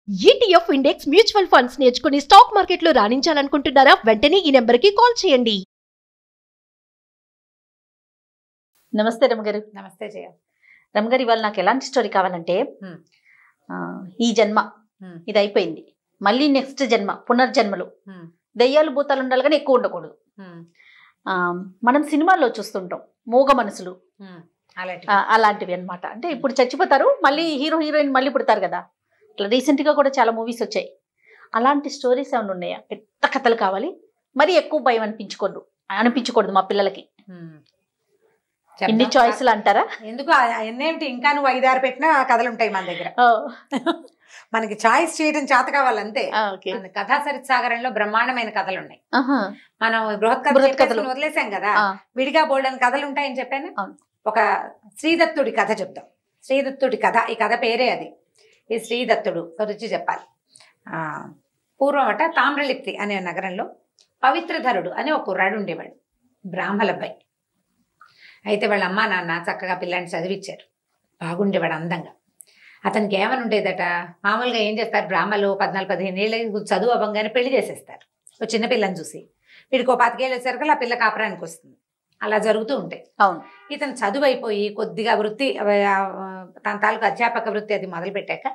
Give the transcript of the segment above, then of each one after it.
ETF index mutual funds నేర్చుకుని stock మార్కెట్లో రాణించాలనుకుంటున్నారా? వెంటనే ఈ నెంబర్కి కాల్ చేయండి. నమస్తే రమగారు. నమస్తే జయ. రమగారు, ఇవాళ నాకు ఎలాంటి స్టోరీ కావాలంటే, ఈ జన్మ ఇది అయిపోయింది, మళ్ళీ నెక్స్ట్ జన్మ పునర్జన్మలు దెయ్యాలు భూతాలు ఉండాలి కానీ ఎక్కువ ఉండకూడదు. మనం సినిమాల్లో చూస్తుంటాం మూగ మనసులు అలాంటివి అన్నమాట. అంటే ఇప్పుడు చచ్చిపోతారు, మళ్ళీ హీరో హీరోయిన్ మళ్ళీ పుడతారు కదా. ఇట్లా రీసెంట్గా కూడా చాలా మూవీస్ వచ్చాయి. అలాంటి స్టోరీస్ ఏమైనా ఉన్నాయా? పెద్ద కథలు కావాలి, మరి ఎక్కువ భయం అనిపించకూడదు మా పిల్లలకి. ఇన్ని చాయిస్లు అంటారా? ఎందుకు ఎన్నేమిటి, ఇంకా నువ్వు 5-6 పెట్టినా కథలు ఉంటాయి మన దగ్గర. మనకి చాయిస్ చేయడం చేత కావాలంతే. కథా సరిత్సాగరంలో బ్రహ్మాండమైన కథలు ఉన్నాయి. మనం బృహత్ కథలు వదిలేసాం కదా, విడిగా బోల్డని కథలు ఉంటాయని చెప్పాను. ఒక శ్రీదత్తుడి కథ చెప్తాం. శ్రీదత్తుడి కథ, ఈ కథ పేరే అది. ఈ శ్రీదత్తుడు గురించి చెప్పాలి. పూర్వమట తామ్రలిప్తి అనే నగరంలో పవిత్రధరుడు అనే ఒక కుర్రాడు ఉండేవాడు, బ్రాహ్మలబ్బాయి. అయితే వాళ్ళ అమ్మ నాన్న చక్కగా పిల్లాన్ని చదివించారు, బాగుండేవాడు అందంగా. అతనికి ఏమని ఉండేదట, మామూలుగా ఏం చేస్తారు బ్రాహ్మలు 14-15 ఏళ్ళకి చదువు అవ్వగానే పెళ్లి చేసేస్తారు. ఒక చిన్న పిల్లని చూసి వీడికి 25 ఏళ్ళు వచ్చేసరికి ఆ పిల్ల కాపురానికి వస్తుంది. అలా జరుగుతూ ఉంటాయి. అవును. ఇతను చదువు అయిపోయి కొద్దిగా వృత్తి, తన తాలూకు అధ్యాపక వృత్తి అది మొదలు పెట్టాక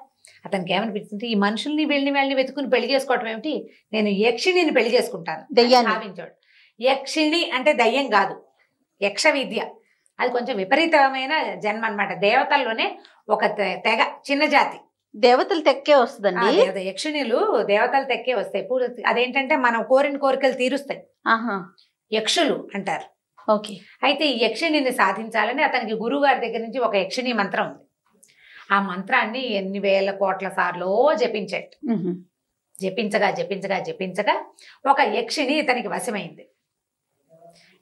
అతనికి ఏమనిపించింది, ఈ మనుషుల్ని వెళ్ళి వెతుకుని పెళ్లి చేసుకోవటం ఏమిటి, నేను యక్షిణిని పెళ్లి చేసుకుంటాను భావించాడు. యక్షిణి అంటే దయ్యం కాదు, యక్ష విద్య. అది కొంచెం విపరీతమైన జన్మ అనమాట. దేవతల్లోనే ఒక తెగ, చిన్న జాతి. దేవతలు తెక్కే వస్తుందండి. యక్షిణులు దేవతలు తెక్కే వస్తాయి. అదేంటంటే మనం కోరిన కోరికలు తీరుస్తాయి, యక్షులు అంటారు. ఓకే. అయితే ఈ యక్షిణిని సాధించాలని అతనికి గురువు గారి దగ్గర నుంచి ఒక యక్షిణి మంత్రం ఉంది. ఆ మంత్రాన్ని ఎన్ని వేల కోట్ల సార్లు జపించాడు. జపించగా ఒక యక్షిణి ఇతనికి వశమైంది.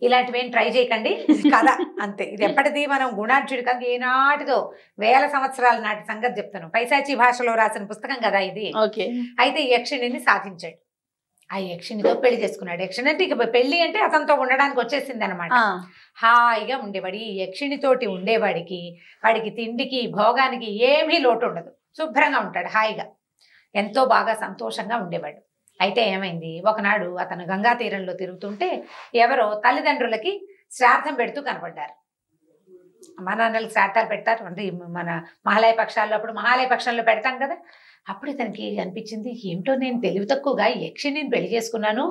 ఇలాంటివేం ట్రై చేయకండి కదా, అంతే. ఇది ఎప్పటిది మనం గుణాఢ్యుడి కదా, ఏనాటిదో వేల సంవత్సరాల నాటి సంగతి చెప్తాను. పైశాచి భాషలో రాసిన పుస్తకం కదా ఇది. అయితే ఈ యక్షిణిని సాధించాడు. ఆ యక్షిణితో పెళ్లి చేసుకున్నాడు. యక్షిణి అంటే ఇక పెళ్లి అంటే అతనితో ఉండడానికి వచ్చేసింది అనమాట. హాయిగా ఉండేవాడు. ఈ యక్షిణితోటి ఉండేవాడికి వాడికి తిండికి భోగానికి ఏమీ లోటు ఉండదు, శుభ్రంగా ఉంటాడు, హాయిగా ఎంతో బాగా సంతోషంగా ఉండేవాడు. అయితే ఏమైంది, ఒకనాడు అతను గంగా తీరంలో తిరుగుతుంటే ఎవరో తల్లిదండ్రులకి శ్రాద్ధం పెడుతూ కనపడ్డారు. మా నాన్నలకి శ్రాద్ధాలు పెడతారు అంటే మన మహాలయ పక్షాల్లో, అప్పుడు మహాలయ పక్షంలో పెడతాం కదా. అప్పుడు ఇతనికి అనిపించింది, ఏమిటో నేను తెలివి తక్కువగా యక్షిణిని పెళ్లి చేసుకున్నాను,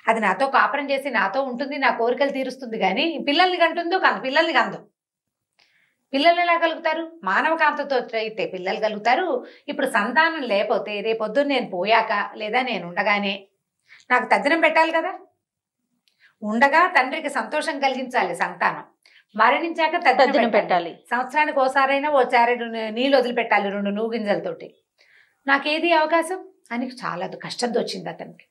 అది నాతో కాపురం చేసి నాతో ఉంటుంది, నా కోరికలు తీరుస్తుంది, కానీ పిల్లల్ని కంటుందో కాదు, పిల్లల్ని కందు. పిల్లలు ఎలా కలుగుతారు? మానవ కాంతతో అయితే పిల్లలు కలుగుతారు. ఇప్పుడు సంతానం లేకపోతే రేపొద్దున నేను పోయాక లేదా నేను ఉండగానే నాకు తద్దినం పెట్టాలి కదా. ఉండగా తండ్రికి సంతోషం కలిగించాలి సంతానం, మరణించాక తద్దినం పెట్టాలి. సంవత్సరానికి ఓసారైనా ఓ చారెడు నీళ్ళు వదిలిపెట్టాలి 2 నువ్వు గింజలతోటి. నాకేది అవకాశం అని చాలా కష్టంతో వచ్చింది అతనికి.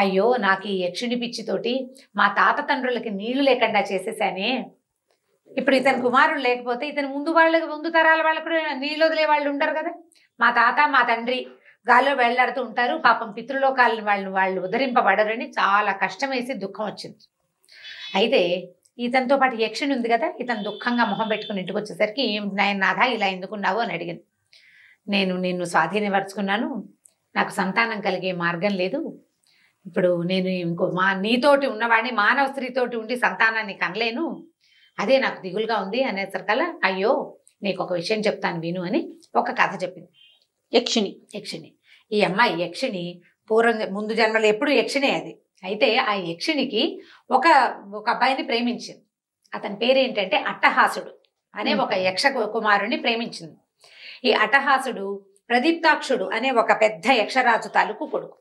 అయ్యో, నాకు ఈ యక్షిణి పిచ్చితోటి మా తాత తండ్రులకి నీళ్లు లేకుండా చేసేసానే. ఇప్పుడు ఇతని కుమారుడు లేకపోతే ఇతని ముందు తరాల వాళ్ళకు కూడా నీళ్ళు వదిలే వాళ్ళు ఉంటారు కదా. మా తాత మా తండ్రి గాల్లో వెళ్లాడుతూ ఉంటారు, పాపం పితృలోకాలని వాళ్ళు ఉద్ధరింపబడరని చాలా కష్టం వేసి దుఃఖం వచ్చింది. అయితే ఇతనితో పాటు యక్షిణి ఉంది కదా, ఇతను దుఃఖంగా మొహం పెట్టుకుని ఇంటికి వచ్చేసరికి, నాథ ఇలా ఎందుకున్నావు అని అడిగింది. నేను నిన్ను స్వాధీనపరుచుకున్నాను, నాకు సంతానం కలిగే మార్గం లేదు, ఇప్పుడు నేను నీతోటి ఉన్నవాడిని మానవ స్త్రీతోటి ఉండి సంతానాన్ని కనలేను, అదే నాకు దిగులుగా ఉంది అనేసరికల్లా, అయ్యో నీకు ఒక విషయం చెప్తాను విను అని ఒక కథ చెప్పింది. యక్షిణి ఈ అమ్మాయి యక్షిణి ముందు జన్మలో ఎప్పుడు యక్షిణే అది. అయితే ఆ యక్షిణికి ఒక అబ్బాయిని ప్రేమించింది. అతని పేరు ఏంటంటే అట్టహాసుడు అనే ఒక యక్ష కుమారుని ప్రేమించింది. ఈ అట్టహాసుడు ప్రదీప్తాక్షుడు అనే ఒక పెద్ద యక్షరాజు తాలూకు కొడుకు.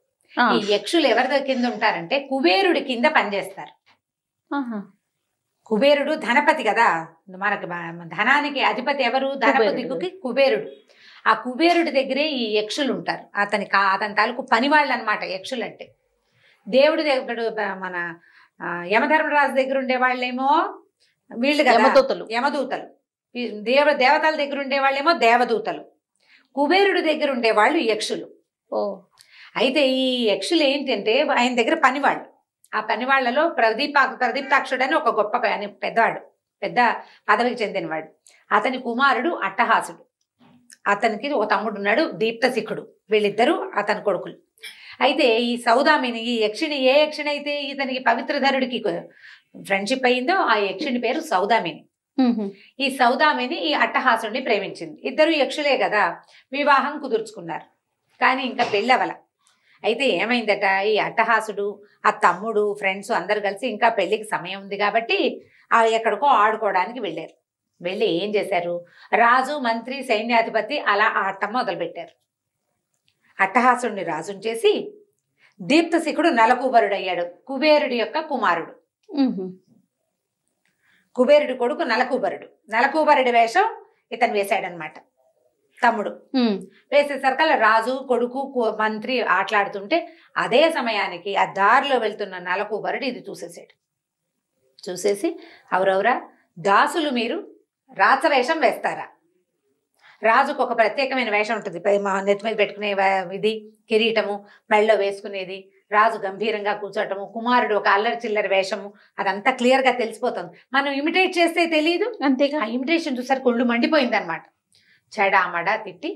ఈ యక్షులు ఎవరి కింద ఉంటారంటే కుబేరుడి కింద పనిచేస్తారు. కుబేరుడు ధనపతి కదా, మనకి ధనానికి అధిపతి ఎవరు? ధనపతికి కుబేరుడు. ఆ కుబేరుడి దగ్గరే ఈ యక్షులు ఉంటారు. అతని తాలూకు పనివాళ్ళు అనమాట యక్షులు అంటే. దేవుడి దగ్గర మన యమధర్మరాజు దగ్గర ఉండే వాళ్ళేమో వీళ్ళు కదా యమదూతలు, దేవతల దగ్గర ఉండే వాళ్ళేమో దేవదూతలు, కుబేరుడి దగ్గర ఉండేవాళ్ళు యక్షులు. అయితే ఈ యక్షులు ఏంటంటే ఆయన దగ్గర పనివాళ్ళు. ఆ పనివాళ్లలో ప్రదీప్తాక్షుడు అని ఒక గొప్ప పెద్దవాడు, పెద్ద పదవికి చెందినవాడు. అతని కుమారుడు అట్టహాసుడు. అతనికి ఒక తమ్ముడు ఉన్నాడు దీప్తశిఖుడు. వీళ్ళిద్దరూ అతని కొడుకులు. అయితే ఈ సౌదామిని, ఈ యక్షిణి, ఏ యక్షిణి అయితే ఇతనికి పవిత్రధరుడికి ఫ్రెండ్షిప్ అయిందో ఆ యక్షిణి పేరు సౌదామిని. ఈ సౌదామిని ఈ అట్టహాసుడిని ప్రేమించింది. ఇద్దరు యక్షులే కదా, వివాహం కుదుర్చుకున్నారు. కానీ ఇంకా పెళ్ళవల. అయితే ఏమైందట, ఈ అట్టహాసుడు, ఆ తమ్ముడు, ఫ్రెండ్స్ అందరు కలిసి ఇంకా పెళ్లికి సమయం ఉంది కాబట్టి ఎక్కడికో ఆడుకోవడానికి వెళ్ళారు. వెళ్ళి ఏం చేశారు, రాజు, మంత్రి, సైన్యాధిపతి అలా ఆడటం మొదలుపెట్టారు. అట్టహాసుడిని రాజుని చేసి దీప్తశిఖుడు నలకూబరుడయ్యాడు. కుబేరుడి యొక్క కుమారుడు. కుబేరుడి కొడుకు నలకూబరుడు. నలకూబరుడి వేషం ఇతను వేశాడనమాట. తమ్ముడు వేసేసరికల్లా రాజు, కొడుకు, మంత్రి ఆటలాడుతుంటే అదే సమయానికి ఆ దారిలో వెళ్తున్న నలకూబరుడు ఇది చూసేసాడు. చూసేసి, అవరవరా దాసులు మీరు రాచవేషం వేస్తారా? రాజుకు ఒక ప్రత్యేకమైన వేషం ఉంటుంది, నెత్తి మీద పెట్టుకునే ఇది కిరీటము, మెళ్ళలో వేసుకునేది, రాజు గంభీరంగా కూర్చోటము, కుమారుడు ఒక అల్లరి చిల్లరి వేషము, అదంతా క్లియర్గా తెలిసిపోతుంది. మనం ఇమిటేట్ చేస్తే తెలియదు. అంతేగా ఆ ఇమిటేషన్ చూసారు కొళ్ళు మండిపోయింది అనమాట. చెడామడా తిట్టి,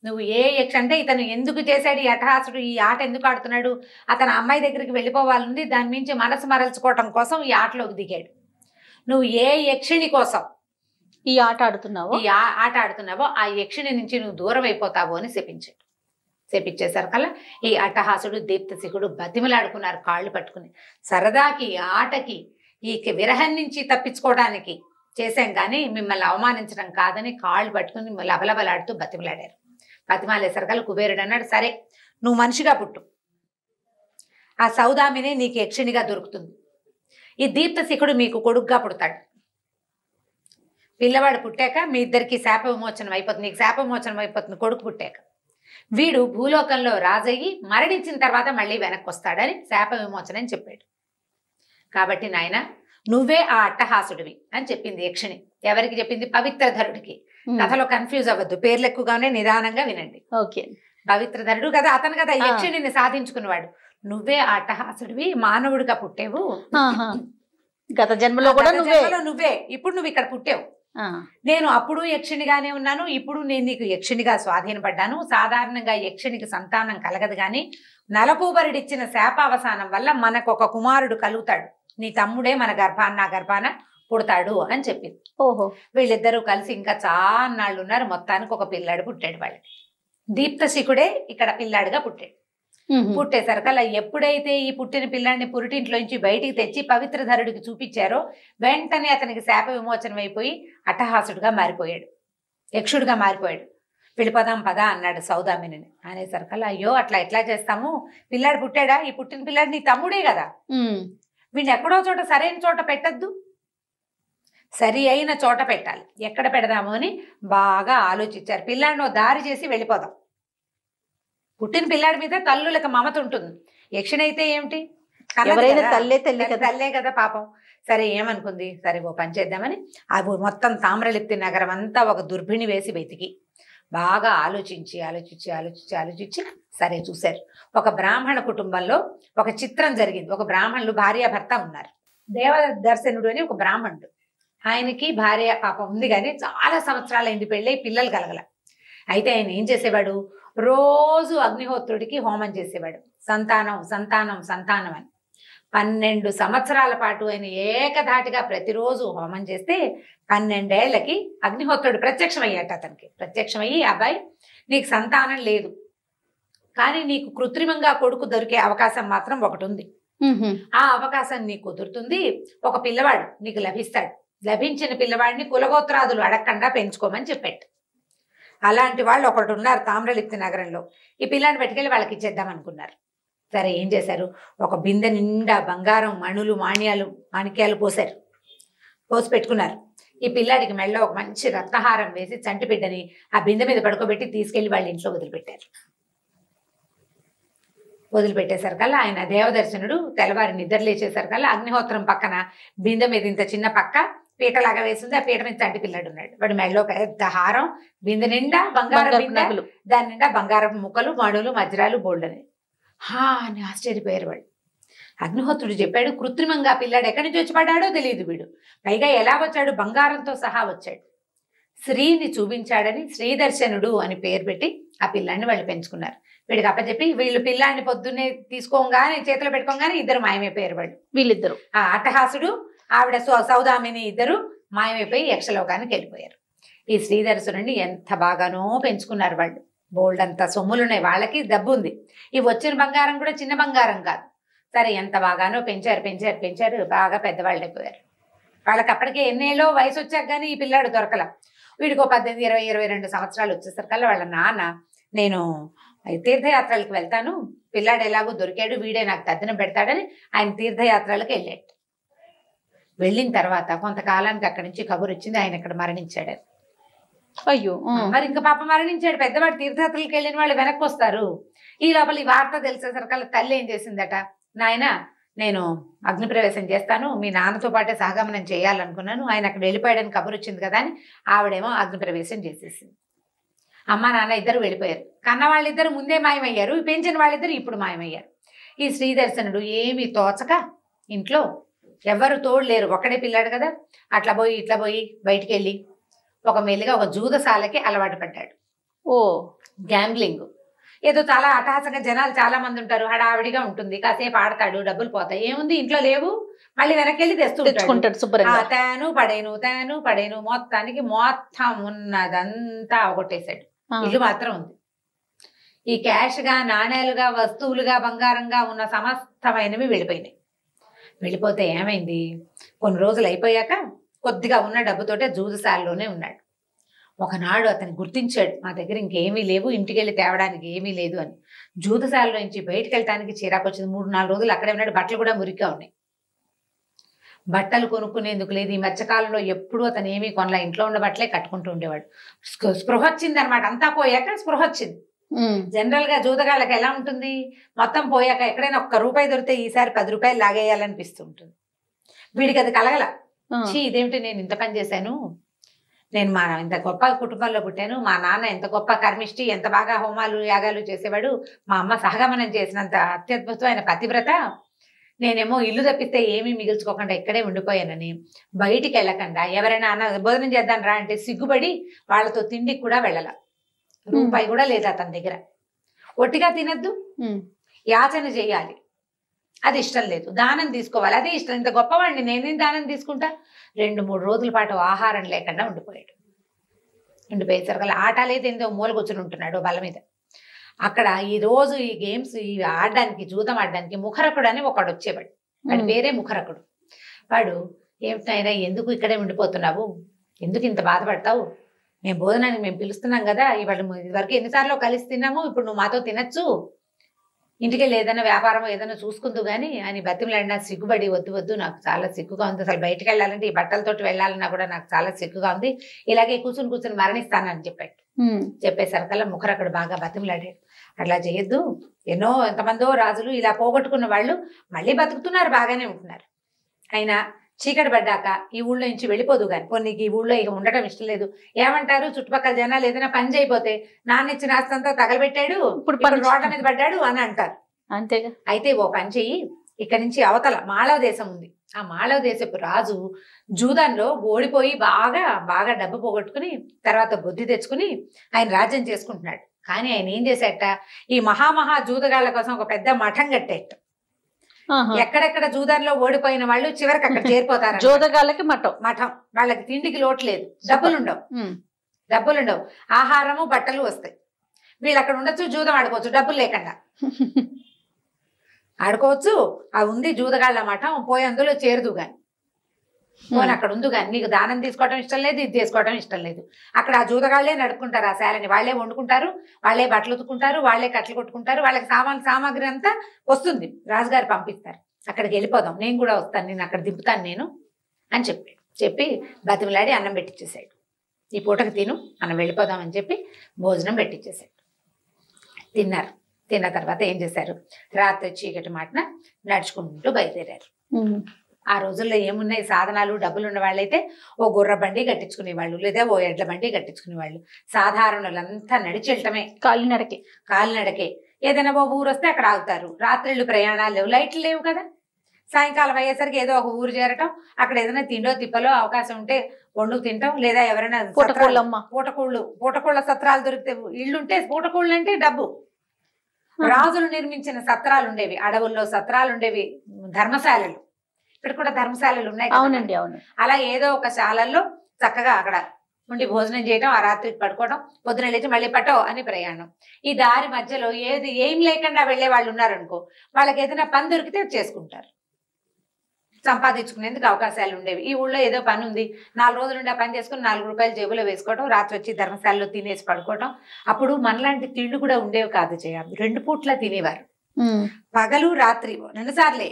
నువ్వు ఏ యక్ష అంటే ఇతను ఎందుకు చేశాడు ఈ అట్టహాసుడు, ఈ ఆట ఎందుకు ఆడుతున్నాడు, అతను అమ్మాయి దగ్గరికి వెళ్ళిపోవాలని దాని నుంచి మనసు మరల్చుకోవటం కోసం ఈ ఆటలోకి దిగాడు. నువ్వు ఏ యక్షిణి కోసం ఈ ఆట ఆడుతున్నావో ఆ యక్షిణి నుంచి నువ్వు దూరం అయిపోతావు అని శపించాడు. శపించేసరికల్లా ఈ అట్టహాసుడు, దీప్తశిఖుడు బతిమలాడుకున్నారు కాళ్ళు పట్టుకుని. సరదాకి, ఆటకి, ఈ విరహం నుంచి తప్పించుకోవడానికి చేశాం కానీ మిమ్మల్ని అవమానించడం కాదని కాళ్ళు పట్టుకుని లబలబలాడుతూ బతిమలాడారు. బతిమాలేసరికల్లా కుబేరుడు అన్నాడు, సరే నువ్వు మనిషిగా పుట్టు, ఆ సౌదామిని నీకు యక్షిణిగా దొరుకుతుంది, ఈ దీప్తశిఖుడు మీకు కొడుకుగా పుడతాడు. పిల్లవాడు పుట్టాక మీ ఇద్దరికి శాప విమోచనం అయిపోతుంది, నీకు శాప విమోచనం అయిపోతుంది కొడుకు పుట్టాక. వీడు భూలోకంలో రాజయ్యి మరణించిన తర్వాత మళ్ళీ వెనక్కి వస్తాడని శాప విమోచనం చెప్పాడు. కాబట్టి నాయన నువ్వే ఆ అట్టహాసుడివి అని చెప్పింది యక్షిణి. ఎవరికి చెప్పింది? పవిత్రధరుడికి. కథలో కన్ఫ్యూజ్ అవ్వద్దు, పేర్లు ఎక్కువగానే నిదానంగా వినండి. ఓకే. పవిత్రధరుడు కదా, అతను కదా యక్షిణిని సాధించుకున్నవాడు. నువ్వే ఆ అట్టహాసుడివి, మానవుడిగా పుట్టేవు. గత జన్మలో కూడా నువ్వే, ఇప్పుడు నువ్వు ఇక్కడ పుట్టావు. నేను అప్పుడు యక్షిణిగానే ఉన్నాను, ఇప్పుడు నేను నీకు యక్షిణిగా స్వాధీనపడ్డాను. సాధారణంగా యక్షిణికి సంతానం కలగదు కానీ నలకూబరుడిచ్చిన శాపావసానం వల్ల మనకు ఒక కుమారుడు కలుగుతాడు, నీ తమ్ముడే మన నా గర్భాన పుడతాడు అని చెప్పింది. ఓహో. వీళ్ళిద్దరూ కలిసి ఇంకా చాన్నాళ్ళు ఉన్నారు. మొత్తానికి ఒక పిల్లాడు పుట్టాడు వాళ్ళకి. దీప్తశిఖుడే ఇక్కడ పిల్లాడుగా పుట్టాడు. పుట్టేసరికల్లా ఎప్పుడైతే ఈ పుట్టిన పిల్లాడిని పురిటింట్లోంచి బయటికి తెచ్చి పవిత్రధరుడికి చూపించారో వెంటనే అతనికి శాప విమోచనం అయిపోయి అట్టహాసుడుగా మారిపోయాడు, యక్షుడిగా మారిపోయాడు. వెళ్ళిపోదాం పదా అన్నాడు సౌదామిని. అనేసరికల్లా అయ్యో అట్లా ఎట్లా చేస్తాము, పిల్లాడు పుట్టాడా, ఈ పుట్టిన పిల్లాడు నీ తమ్ముడే కదా, వీడిని ఎక్కడో చోట సరైన చోట పెట్టద్దు, సరి అయిన చోట పెట్టాలి. ఎక్కడ పెడదాము అని బాగా ఆలోచించారు. పిల్లాడిని దారి చేసి వెళ్ళిపోదాం. పుట్టిన పిల్లాడి మీద తల్లులకు మమత ఉంటుంది. యక్షిణి అయితే ఏమిటి, తల్లే కదా పాపం. సరే ఏమనుకుంది, సరే ఓ పని చేద్దామని అవి మొత్తం తామ్రలిప్తి నగరం అంతా ఒక దుర్భిణి వేసి వెతికి బాగా ఆలోచించి సరే చూశారు. ఒక బ్రాహ్మణ కుటుంబంలో ఒక చిత్రం జరిగింది. ఒక బ్రాహ్మణులు భార్యాభర్త ఉన్నారు. దేవదర్శనుడు అని ఒక బ్రాహ్మణుడు, ఆయనకి భార్య పాపం ఉంది కానీ చాలా సంవత్సరాలైంది పెళ్ళై, పిల్లలు కలగల. అయితే ఆయన ఏం చేసేవాడు, రోజు అగ్నిహోత్రుడికి హోమం చేసేవాడు. సంతానం సంతానం సంతానం అని 12 సంవత్సరాల పాటు ఆయన ఏకధాటిగా ప్రతిరోజు హోమం చేస్తే 12 ఏళ్లకి అగ్నిహోత్రుడు ప్రత్యక్షమయ్యాట. అతనికి ప్రత్యక్షమయ్యి, అబ్బాయి నీకు సంతానం లేదు కానీ నీకు కృత్రిమంగా కొడుకు దొరికే అవకాశం మాత్రం ఒకటి ఉంది, ఆ అవకాశం నీకు కుదురుతుంది, ఒక పిల్లవాడు నీకు లభిస్తాడు, లభించిన పిల్లవాడిని కులగోత్రాదులు అడగకుండా పెంచుకోమని చెప్పాడు. అలాంటి వాళ్ళు ఒకటి ఉన్నారు తామ్రలిప్తి నగరంలో. ఈ పిల్లాన్ని పెట్టుకెళ్ళి వాళ్ళకి ఇచ్చేద్దాం అనుకున్నారు. సరే ఏం చేశారు, ఒక బిందె నిండా బంగారం, మణులు, మాణిక్యాలు పోసారు. పోసి పెట్టుకున్నారు. ఈ పిల్లాడికి మెళ్ళో ఒక మంచి రత్నహారం వేసి చంటి బిడ్డని ఆ బిందె మీద పడుకోబెట్టి తీసుకెళ్లి వాళ్ళ ఇంట్లో వదిలిపెట్టారు. వదిలిపెట్టేసరికల్లా ఆయన దేవదర్శనుడు తెల్లవారి నిద్ర లేచేసరికల్లా అగ్నిహోత్రం పక్కన బిందె మీద ఇంత చిన్న పక్క పీటలాగా వేసింది. ఆ పీట మీద చంటి పిల్లాడు ఉన్నాడు. వాడి మెళ్ళలో పెద్ద హారం, బిందె నిండా బంగారం, దాని నిండా బంగారం ముక్కలు, మణులు, వజ్రాలు, బోల్డని. అని ఆశ్చర్యపోయారు వాళ్ళు. అగ్నిహోత్రుడు చెప్పాడు, కృత్రిమంగా పిల్లాడు ఎక్కడి నుంచి వచ్చి పడ్డాడో తెలియదు, వీడు పైగా ఎలా వచ్చాడు, బంగారంతో సహా వచ్చాడు. శ్రీని చూపించాడని శ్రీదర్శనుడు అని పేరు పెట్టి ఆ పిల్లాన్ని వాళ్ళు పెంచుకున్నారు. వీడికి అప్పచెప్పి వీళ్ళు పిల్లాన్ని పొద్దున్నే తీసుకోగానే చేతిలో పెట్టుకోగానే ఇద్దరు మాయమైపోయారు వాళ్ళు. వీళ్ళిద్దరు ఆ అట్టహాసుడు ఆవిడ సౌదామిని ఇద్దరు మాయమైపోయి యక్షలోకానికి వెళ్ళిపోయారు. ఈ శ్రీధరసురుణ్ణి ఎంత బాగానో పెంచుకున్నారు వాళ్ళు. బోల్డ్ అంత సొమ్ములు ఉన్నాయి, వాళ్ళకి డబ్బు ఉంది. ఈ వచ్చిన బంగారం కూడా చిన్న బంగారం కాదు. సరే ఎంత బాగానో పెంచారు పెంచారు పెంచారు, బాగా పెద్దవాళ్ళు అయిపోయారు. వాళ్ళకి అప్పటికే ఎన్నేళ్ళో వయసు వచ్చాక కానీ ఈ పిల్లాడు దొరకల. వీడికి 18, 20, 22 సంవత్సరాలు వచ్చేసరికల్లా వాళ్ళ నాన్న, నేను తీర్థయాత్రలకు వెళ్తాను, పిల్లాడు ఎలాగో దొరికాడు, వీడే నాకు తద్దినం పెడతాడని ఆయన తీర్థయాత్రలకు వెళ్ళాడు. వెళ్ళిన తర్వాత కొంతకాలానికి అక్కడి నుంచి కబురు వచ్చింది ఆయన ఇక్కడ మరణించాడు. అయ్యో, మరి ఇంకా పాప మరణించాడు. పెద్దవాడు తీర్థయాత్రలకు వెళ్ళిన వాళ్ళు వెనక్కి వస్తారు. ఈ లోపల ఈ వార్త తెలిసేసరికల్లా తల్లి ఏం చేసిందట, నాయన నేను అగ్ని ప్రవేశం చేస్తాను, మీ నాన్నతో పాటే సహగమనం చేయాలనుకున్నాను, ఆయన అక్కడ వెళ్ళిపోయాడని కబురు వచ్చింది కదా అని ఆవిడేమో అగ్ని ప్రవేశం చేసేసింది. అమ్మ నాన్న ఇద్దరు వెళ్ళిపోయారు. కన్న వాళ్ళిద్దరు ముందే మాయమయ్యారు, పెంచిన వాళ్ళిద్దరు ఇప్పుడు మాయమయ్యారు. ఈ శ్రీదర్శనుడు ఏమీ తోచక ఇంట్లో ఎవరు తోడులేరు, ఒక్కడే పిల్లాడు కదా, అట్లా పోయి ఇట్లా పోయి బయటికి వెళ్ళి ఒక మెల్లిగా ఒక జూదశాలకి అలవాటు పడ్డాడు. ఓ గ్యాంబ్లింగ్ ఏదో చాలా అట్టహాసంగా, జనాలు చాలా మంది ఉంటారు, హడావిడిగా ఉంటుంది, కాసేపు ఆడతాడు, డబ్బులు పోతాయి, ఏముంది ఇంట్లో లేవు, మళ్ళీ వెనక్కి వెళ్ళి తెచ్చుకుంటాడు శుభ్రంగా. తేను పడేను మొత్తానికి మొత్తం ఉన్నదంతా అవగొట్టేశాడు. ఇల్లు మాత్రం ఉంది. ఈ క్యాష్గా, నాణేలుగా, వస్తువులుగా, బంగారంగా ఉన్న సమస్తమైనవి వెళ్ళిపోయినాయి. వెళ్ళిపోతే ఏమైంది, కొన్ని రోజులు అయిపోయాక కొద్దిగా ఉన్న డబ్బుతోటే జూదశాలలోనే ఉన్నాడు. ఒకనాడు అతను గుర్తించాడు, మా దగ్గర ఇంకేమీ లేవు, ఇంటికి వెళ్ళి తేవడానికి ఏమీ లేదు అని. జూదశాలలో నుంచి బయటకు వెళ్ళటానికి చిరాకు వచ్చింది. 3-4 రోజులు అక్కడే ఉన్నాడు. బట్టలు కూడా మురికిగా ఉన్నాయి. బట్టలు కొనుక్కునేందుకు లేదు. ఈ మధ్యకాలంలో ఎప్పుడూ అతను ఏమీ కొనలా, ఇంట్లో ఉన్న బట్టలే కట్టుకుంటూ ఉండేవాడు. స్పృహ వచ్చింది అనమాట. అంతా పోయాక స్పృహ వచ్చింది. జనరల్ గా జూదగాళ్ళకి ఎలా ఉంటుంది, మొత్తం పోయాక ఎక్కడైనా ₹1 దొరికితే ఈసారి ₹10 లాగేయాలనిపిస్తూ ఉంటుంది. వీడికి అది కలగల. ఇదేమిటి, నేను ఇంత పని చేశాను, నేను ఇంత గొప్ప కుటుంబంలో పుట్టాను, మా నాన్న ఎంత గొప్ప కర్మిష్టి, ఎంత బాగా హోమాలు యాగాలు చేసేవాడు, మా అమ్మ సహగమనం చేసినంత అత్యద్భుతమైన పతివ్రత, నేనేమో ఇల్లు తప్పిస్తే ఏమీ మిగిల్చుకోకుండా ఇక్కడే ఉండిపోయానని బయటికి వెళ్ళకుండా ఎవరైనా భోజనం చేద్దాం రా అంటే సిగ్గుపడి వాళ్ళతో తిండికి కూడా వెళ్ళాల. ₹1 కూడా లేదు అతని దగ్గర. ఒట్టిగా తినద్దు, యాచన చేయాలి, అది ఇష్టం లేదు. దానం తీసుకోవాలి, అదే ఇష్టం. ఇంత గొప్పవాడిని నేనేం దానం తీసుకుంటా. 2-3 రోజుల పాటు ఆహారం లేకుండా ఉండిపోయాడు. ఉండిపోయేసరికి ఆట లేదు, ఏందో మూల కూర్చుని ఉంటున్నాడు బల్ల మీద. అక్కడ ఈ రోజు ఈ గేమ్స్ ఆడడానికి, జూదం ఆడడానికి ముఖరకుడు అని ఒకడు వచ్చేవాడు. వాడి పేరే ముఖరకుడు. వాడు, ఏమిటైనా ఎందుకు ఇక్కడే ఉండిపోతున్నావు, ఎందుకు ఇంత బాధపడతావు, మేము భోజనానికి మేము పిలుస్తున్నాం కదా, ఇదివరకు ఎన్నిసార్లు కలిసి తిన్నాము, ఇప్పుడు నువ్వు మాతో తినచ్చు, ఇంటికెళ్ళి ఏదైనా వ్యాపారం ఏదైనా చూసుకుందు కానీ అని బతిమలాడినా సిగ్గుపడి, వద్దు నాకు చాలా సిగ్గుగా ఉంది, అసలు బయటకు వెళ్ళాలంటే ఈ బట్టలతోటి వెళ్ళాలన్నా కూడా నాకు చాలా సిగ్గుగా ఉంది, ఇలాగే కూర్చుని మరణిస్తానని చెప్పాడు. చెప్పేసరికల్లా ముఖరకుడు బాగా బతిమలాడాడు. అట్లా చేయొద్దు, ఎంతమందో రాజులు ఇలా పోగొట్టుకున్న వాళ్ళు మళ్ళీ బతుకుతున్నారు, బాగానే ఉంటున్నారు. అయినా చీకటి పడ్డాక ఈ ఊళ్ళో నుంచి వెళ్ళిపోదు కానీ, నీకు ఈ ఊళ్ళో ఇక ఉండటం ఇష్టం లేదు, ఏమంటారు చుట్టుపక్కల జనాలు ఏదైనా పని చేయపోతే నాన్న ఇచ్చిన ఆస్తంతా తగలబెట్టాడు, ఇప్పుడు రోడ్ల మీద పడ్డాడు అని అంటారు. అంతేగా. అయితే ఓ పని చెయ్యి, ఇక్కడి నుంచి అవతల మాళవ దేశం ఉంది, ఆ మాళవ దేశపు రాజు జూదంలో ఓడిపోయి బాగా డబ్బు పోగొట్టుకుని తర్వాత బుద్ధి తెచ్చుకుని ఆయన రాజ్యం చేసుకుంటున్నాడు. కానీ ఆయన ఏం చేసేట, ఈ మహామహా జూదగాళ్ల కోసం ఒక పెద్ద మఠం కట్టేట. ఎక్కడెక్కడ జూదంలో ఓడిపోయిన వాళ్ళు చివరికి అక్కడ చేరిపోతారు. జూదగాళ్ళకి మఠం, వాళ్ళకి తిండికి లోటు లేదు, డబ్బులుండవు, ఆహారము బట్టలు వస్తాయి. వీళ్ళు అక్కడ ఉండొచ్చు, జూదం ఆడుకోవచ్చు, డబ్బులు లేకుండా ఆడుకోవచ్చు. ఆ ఉంది జూదగాళ్ళ మఠం, పోయి అందులో చేరుదు గాని, పోనీ అక్కడ ఉంది కానీ నీకు దానం తీసుకోవడం ఇష్టం లేదు, ఇది తీసుకోవడం ఇష్టం లేదు. అక్కడ ఆ జూదగాళ్లే నడుపుకుంటారు ఆ శాలని, వాళ్లే వండుకుంటారు, వాళ్లే బట్టలు ఉతుకుంటారు, వాళ్లే కట్టలు కొట్టుకుంటారు, వాళ్ళకి సామాగ్రి అంతా వస్తుంది, రాజుగారు పంపిస్తారు. అక్కడికి వెళ్ళిపోదాం, నేను కూడా వస్తాను, నేను అక్కడ దింపుతాను నేను అని చెప్పి బతిమలాడి అన్నం పెట్టించేసాడు. ఈ పూటకి మనం వెళ్ళిపోదాం అని చెప్పి భోజనం పెట్టించేసాడు. తిన్నారు. తిన్న తర్వాత ఏం చేశారు, రాత్రి చీకటి మాటన నడుచుకుంటూ బయలుదేరారు. ఆ రోజుల్లో ఏమున్నాయి సాధనాలు, డబ్బులు ఉన్న వాళ్ళైతే ఓ గుర్ర బండి కట్టించుకునేవాళ్ళు, లేదా ఓ ఎడ్ల బండి కట్టించుకునేవాళ్ళు. సాధారణులంతా నడిచి వెళ్ళటమే, కాలినడకే. ఏదైనా ఓ ఊరు వస్తే అక్కడ ఆగుతారు. రాత్రిళ్ళు ప్రయాణాలు లేవు, లైట్లు లేవు కదా. సాయంకాలం అయ్యేసరికి ఏదో ఒక ఊరు చేరటం, అక్కడ ఏదైనా తిండో తిప్పలో అవకాశం ఉంటే వండుకు తింటాం, లేదా ఎవరైనా పూటకోళ్ళ సత్రాలు దొరికితే, ఇళ్ళుంటే పూటకోళ్ళు అంటే డబ్బు, రాజులు నిర్మించిన సత్రాలు ఉండేవి, అడవుల్లో సత్రాలు ఉండేవి, ధర్మశాలలు. ఇక్కడ కూడా ధర్మశాలలు ఉన్నాయి. అవునండి, అవును. అలా ఏదో ఒక శాలల్లో చక్కగా అక్కడ ఉండి భోజనం చేయడం, ఆ రాత్రికి పడుకోవడం, పొద్దున లేచి మళ్ళీ పట్టో అని ప్రయాణం. ఈ దారి మధ్యలో ఏం లేకుండా వెళ్లే వాళ్ళు ఉన్నారనుకో, వాళ్ళకి ఏదైనా పని దొరికితే చేసుకుంటారు, సంపాదించుకునేందుకు అవకాశాలు ఉండేవి. ఈ ఊళ్ళో ఏదో పని ఉంది, 4 రోజులు ఉండి ఆ పని చేసుకుని 4 రూపాయలు జేబులో వేసుకోవడం, రాత్రి వచ్చి ధర్మశాలలో తినేసి పడుకోవడం. అప్పుడు మనలాంటి తిండ్లు కూడా ఉండేవి కాదు, 2 పూట్ల తినేవారు, పగలు రాత్రి 2 సార్లే.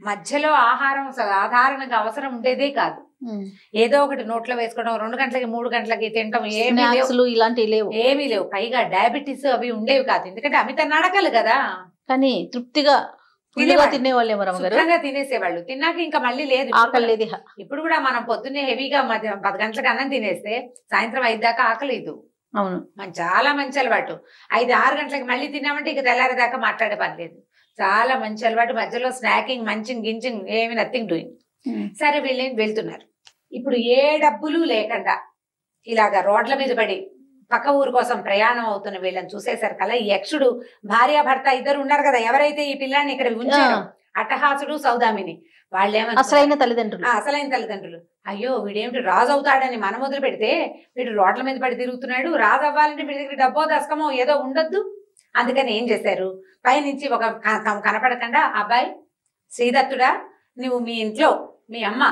మధ్యలో ఆహారం సాధారణంగా అవసరం ఉండేదే కాదు. ఏదో ఒకటి నోట్లో వేసుకోవడం, 2 గంటలకి 3 గంటలకి తినటం, ఏమీ లేవు. పైగా డయాబెటీస్ అవి ఉండేవి కాదు, ఎందుకంటే అమిత నడకలు కదా. కానీ తృప్తిగా తినేవాళ్ళు, తినేసేవాళ్ళు. తిన్నాక ఇంకా మళ్ళీ లేదు, ఆకలి లేదు. ఇప్పుడు కూడా మనం పొద్దున్నే హెవీగా 10 గంటలకు అన్నం తినేస్తే సాయంత్రం 5 దాకా ఆకలేదు. అవును, చాలా మంచి అలవాటు. 5-6 గంటలకు మళ్ళీ తిన్నామంటే ఇక తెల్లారేదాకా మాట్లాడే పని లేదు. చాలా మంచి అలవాటు. మధ్యలో స్నాకింగ్, మంచింగ్, గించింగ్ ఏమి నథింగ్ డూయింగ్. సరే వీళ్ళేం వెళ్తున్నారు. ఇప్పుడు ఏ డబ్బులు లేకుండా ఇలాగా రోడ్ల మీద పడి పక్క ఊరు కోసం ప్రయాణం అవుతున్న వీళ్ళని చూసేసరికల్లా ఈ యక్షుడు భార్యాభర్త ఇద్దరు ఉన్నారు కదా, ఎవరైతే ఈ పిల్లాన్ని ఇక్కడ ఉంచారో అట్టహాసుడు, సౌదామిని, వాళ్ళేమన్నా అసలైన తల్లిదండ్రులు, అయ్యో వీడేమిటి రాజు అవుతాడని మనం మొదలు పెడితే వీడు రోడ్ల మీద పడి తిరుగుతున్నాడు, రాజు అవ్వాలంటే వీడి దగ్గర డబ్బో దశకమో ఏదో ఉండొద్దు. అందుకని ఏం చేశారు, పైనుంచి ఒక కనపడకుండా, అబ్బాయి శ్రీదత్తుడా, నువ్వు మీ ఇంట్లో మీ అమ్మ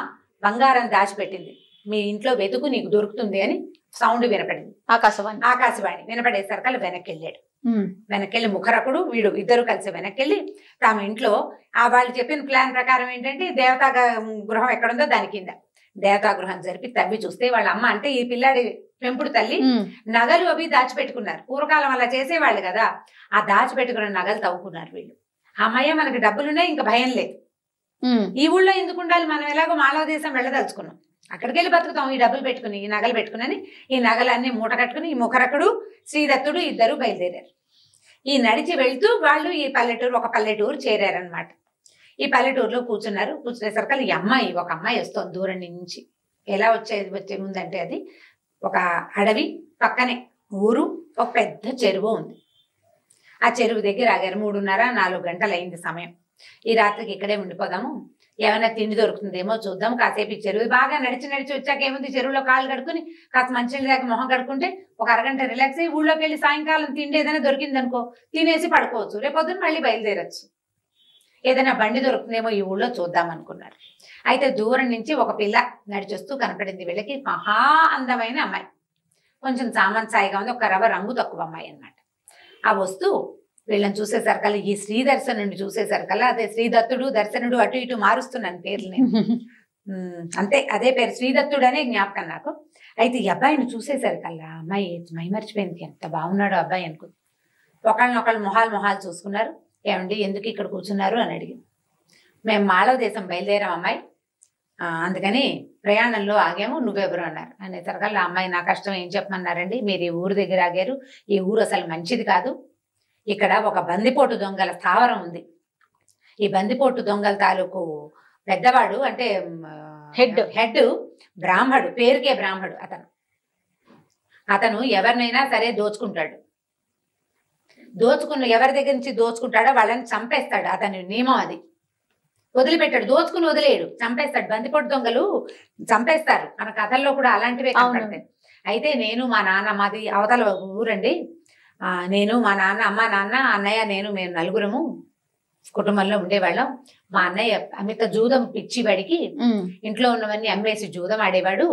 బంగారం దాచిపెట్టింది, మీ ఇంట్లో వెతుకు నీకు దొరుకుతుంది అని సౌండ్ వినపడింది. ఆకాశవాణి వినపడేసరికల్లా వెనక్కి వెళ్ళి ముఖరకుడు వీడు ఇద్దరు కలిసి వెనక్కి వెళ్ళి తమ ఇంట్లో వాళ్ళు చెప్పిన ప్లాన్ ప్రకారం ఏంటంటే దేవతా గృహం ఎక్కడుందో దాని కింద దేవతా గృహం జరిపి తవ్వి చూస్తే వాళ్ళ అమ్మ అంటే ఈ పిల్లాడి పెంపుడు తల్లి నగలు అవి దాచిపెట్టుకున్నారు. పూర్వకాలం అలా చేసేవాళ్ళు కదా, ఆ దాచిపెట్టుకున్న నగలు తవ్వుకున్నారు వీళ్ళు. అమ్మయ్య మనకి డబ్బులున్నాయి, ఇంకా భయం లేదు, ఈ ఊళ్ళో ఎందుకు ఉండాలి, మనం ఎలాగో మాలవ దేశం వెళ్ళదలుచుకున్నాం, అక్కడికి వెళ్ళి బతుకుతాం ఈ డబ్బులు పెట్టుకుని, ఈ నగలు పెట్టుకుని. ఈ నగలన్నీ మూట కట్టుకుని ఈ ముఖరకుడు శ్రీదత్తుడు ఇద్దరు బయలుదేరారు. ఈ నడిచి వెళ్తూ వాళ్ళు ఈ ఒక పల్లెటూరు చేరారనమాట. ఈ పల్లెటూరులో కూర్చునేసరికి ఒక అమ్మాయి వస్తుంది దూరం నుంచి. ఎలా వచ్చే ముందంటే అది ఒక అడవి పక్కనే ఊరు, ఒక పెద్ద చెరువు ఉంది. ఆ చెరువు దగ్గర ఆగారు. 3:30-4 గంటలు అయింది సమయం. ఈ రాత్రికి ఇక్కడే ఉండిపోదాము, ఏమైనా తిండి దొరుకుతుందేమో చూద్దాం. కాసేపు ఈ చెరువు బాగా నడిచి వచ్చాక ఏముంది, చెరువులో కాళ్ళు కడుక్కుని కాస్త మంచినీళ్ళ దాకా మొహం కడుక్కుంటే ఒక అరగంట రిలాక్స్ అయ్యి ఊళ్ళోకి వెళ్ళి సాయంకాలం తిండి ఏదైనా దొరికింది అనుకో తినేసి పడుకోవచ్చు, రేపొద్దున మళ్ళీ బయలుదేరచ్చు. ఏదైనా బండి దొరుకుతుందేమో ఈ ఊళ్ళో చూద్దాం అనుకున్నారు. అయితే దూరం నుంచి ఒక పిల్ల నడిచొస్తూ కనపడింది వీళ్ళకి. మహా అందమైన అమ్మాయి, కొంచెం సామంసాయిగా ఉంది, ఒక రవ్వ రంగు తక్కువ అమ్మాయి అన్నమాట. ఆ వస్తూ వీళ్ళని చూసేసరికల్లా, ఈ శ్రీ దర్శనుడిని చూసేసరికల్లా, అదే శ్రీదత్తుడు దర్శనుడు అటు ఇటు మారుస్తున్నాను పేర్లు నేను, అంతే అదే పేరు శ్రీదత్తుడు అనే జ్ఞాపకం నాకు. అయితే ఈ అబ్బాయిని చూసేసరికల్లా అమ్మాయి మర్చిపోయింది, ఎంత బాగున్నాడు అబ్బాయి అనుకుంది. ఒకళ్ళనొకళ్ళు మొహాలు చూసుకున్నారు. ఏమండి ఎందుకు ఇక్కడ కూర్చున్నారు అని అడిగింది. మేము మాళవ దేశం బయలుదేరాం అమ్మాయి, అందుకని ప్రయాణంలో ఆగాము, నువ్వెవరు అన్నారు. అనేసరికల్లా అమ్మాయి నా కష్టం ఏం చెప్పమన్నారండి, మీరు ఈ ఊరు దగ్గర ఆగారు, ఈ ఊరు అసలు మంచిది కాదు, ఇక్కడ ఒక బందిపోటు దొంగల స్థావరం ఉంది. ఈ బందిపోటు దొంగల తాలూకు పెద్దవాడు అంటే హెడ్ బ్రాహ్మడు, పేరుకే బ్రాహ్మడు. అతను ఎవరినైనా సరే దోచుకుంటాడు, ఎవరి దగ్గర నుంచి దోచుకుంటాడో వాళ్ళని చంపేస్తాడు. అతని నియమం అది, వదిలిపెట్టాడు, దోచుకుని వదిలేయడు, చంపేస్తాడు. బందిపోటు దొంగలు చంపేస్తారు, మన కథల్లో కూడా అలాంటివే కనపడతాయి. అయితే నేను మా నాన్న, మాది అవతల ఊరండి, నేను మా నాన్న, అమ్మ నాన్న, అన్నయ్య, మేము 4 కుటుంబంలో ఉండేవాళ్ళం. మా అన్నయ్య అమిత జూదం పిచ్చివాడికి ఇంట్లో ఉన్నవన్నీ అమ్మేసి జూదం ఆడేవాడు.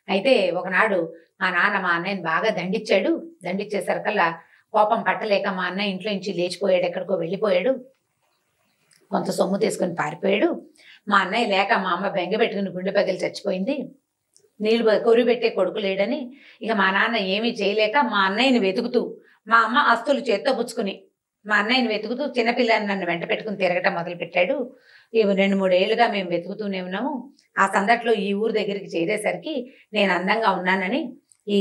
అయితే ఒకనాడు మా నాన్న మా అన్నయ్యని బాగా దండించేసరికల్లా కోపం పట్టలేక మా అన్నయ్య ఇంట్లో నుంచి లేచిపోయాడు, ఎక్కడికో వెళ్ళిపోయాడు, కొంత సొమ్ము తీసుకుని పారిపోయాడు. మా అన్నయ్య లేక మా అమ్మ బెంగ పెట్టుకుని గుండె పగిలి చచ్చిపోయింది. నీళ్ళు కొరి పెట్టే కొడుకు లేడని ఇక మా నాన్న ఏమీ చేయలేక మా అన్నయ్యని వెతుకుతూ, మా అమ్మ ఆస్తులు చేత్తో పుచ్చుకుని మా అన్నయ్యని వెతుకుతూ చిన్నపిల్లని నన్ను వెంట పెట్టుకుని తిరగటం మొదలుపెట్టాడు. ఇవి 2-3 ఏళ్ళుగా మేము వెతుకుతూనే ఉన్నాము. ఆ సందట్లో ఈ ఊరు దగ్గరికి చేరేసరికి నేను అందంగా ఉన్నానని ఈ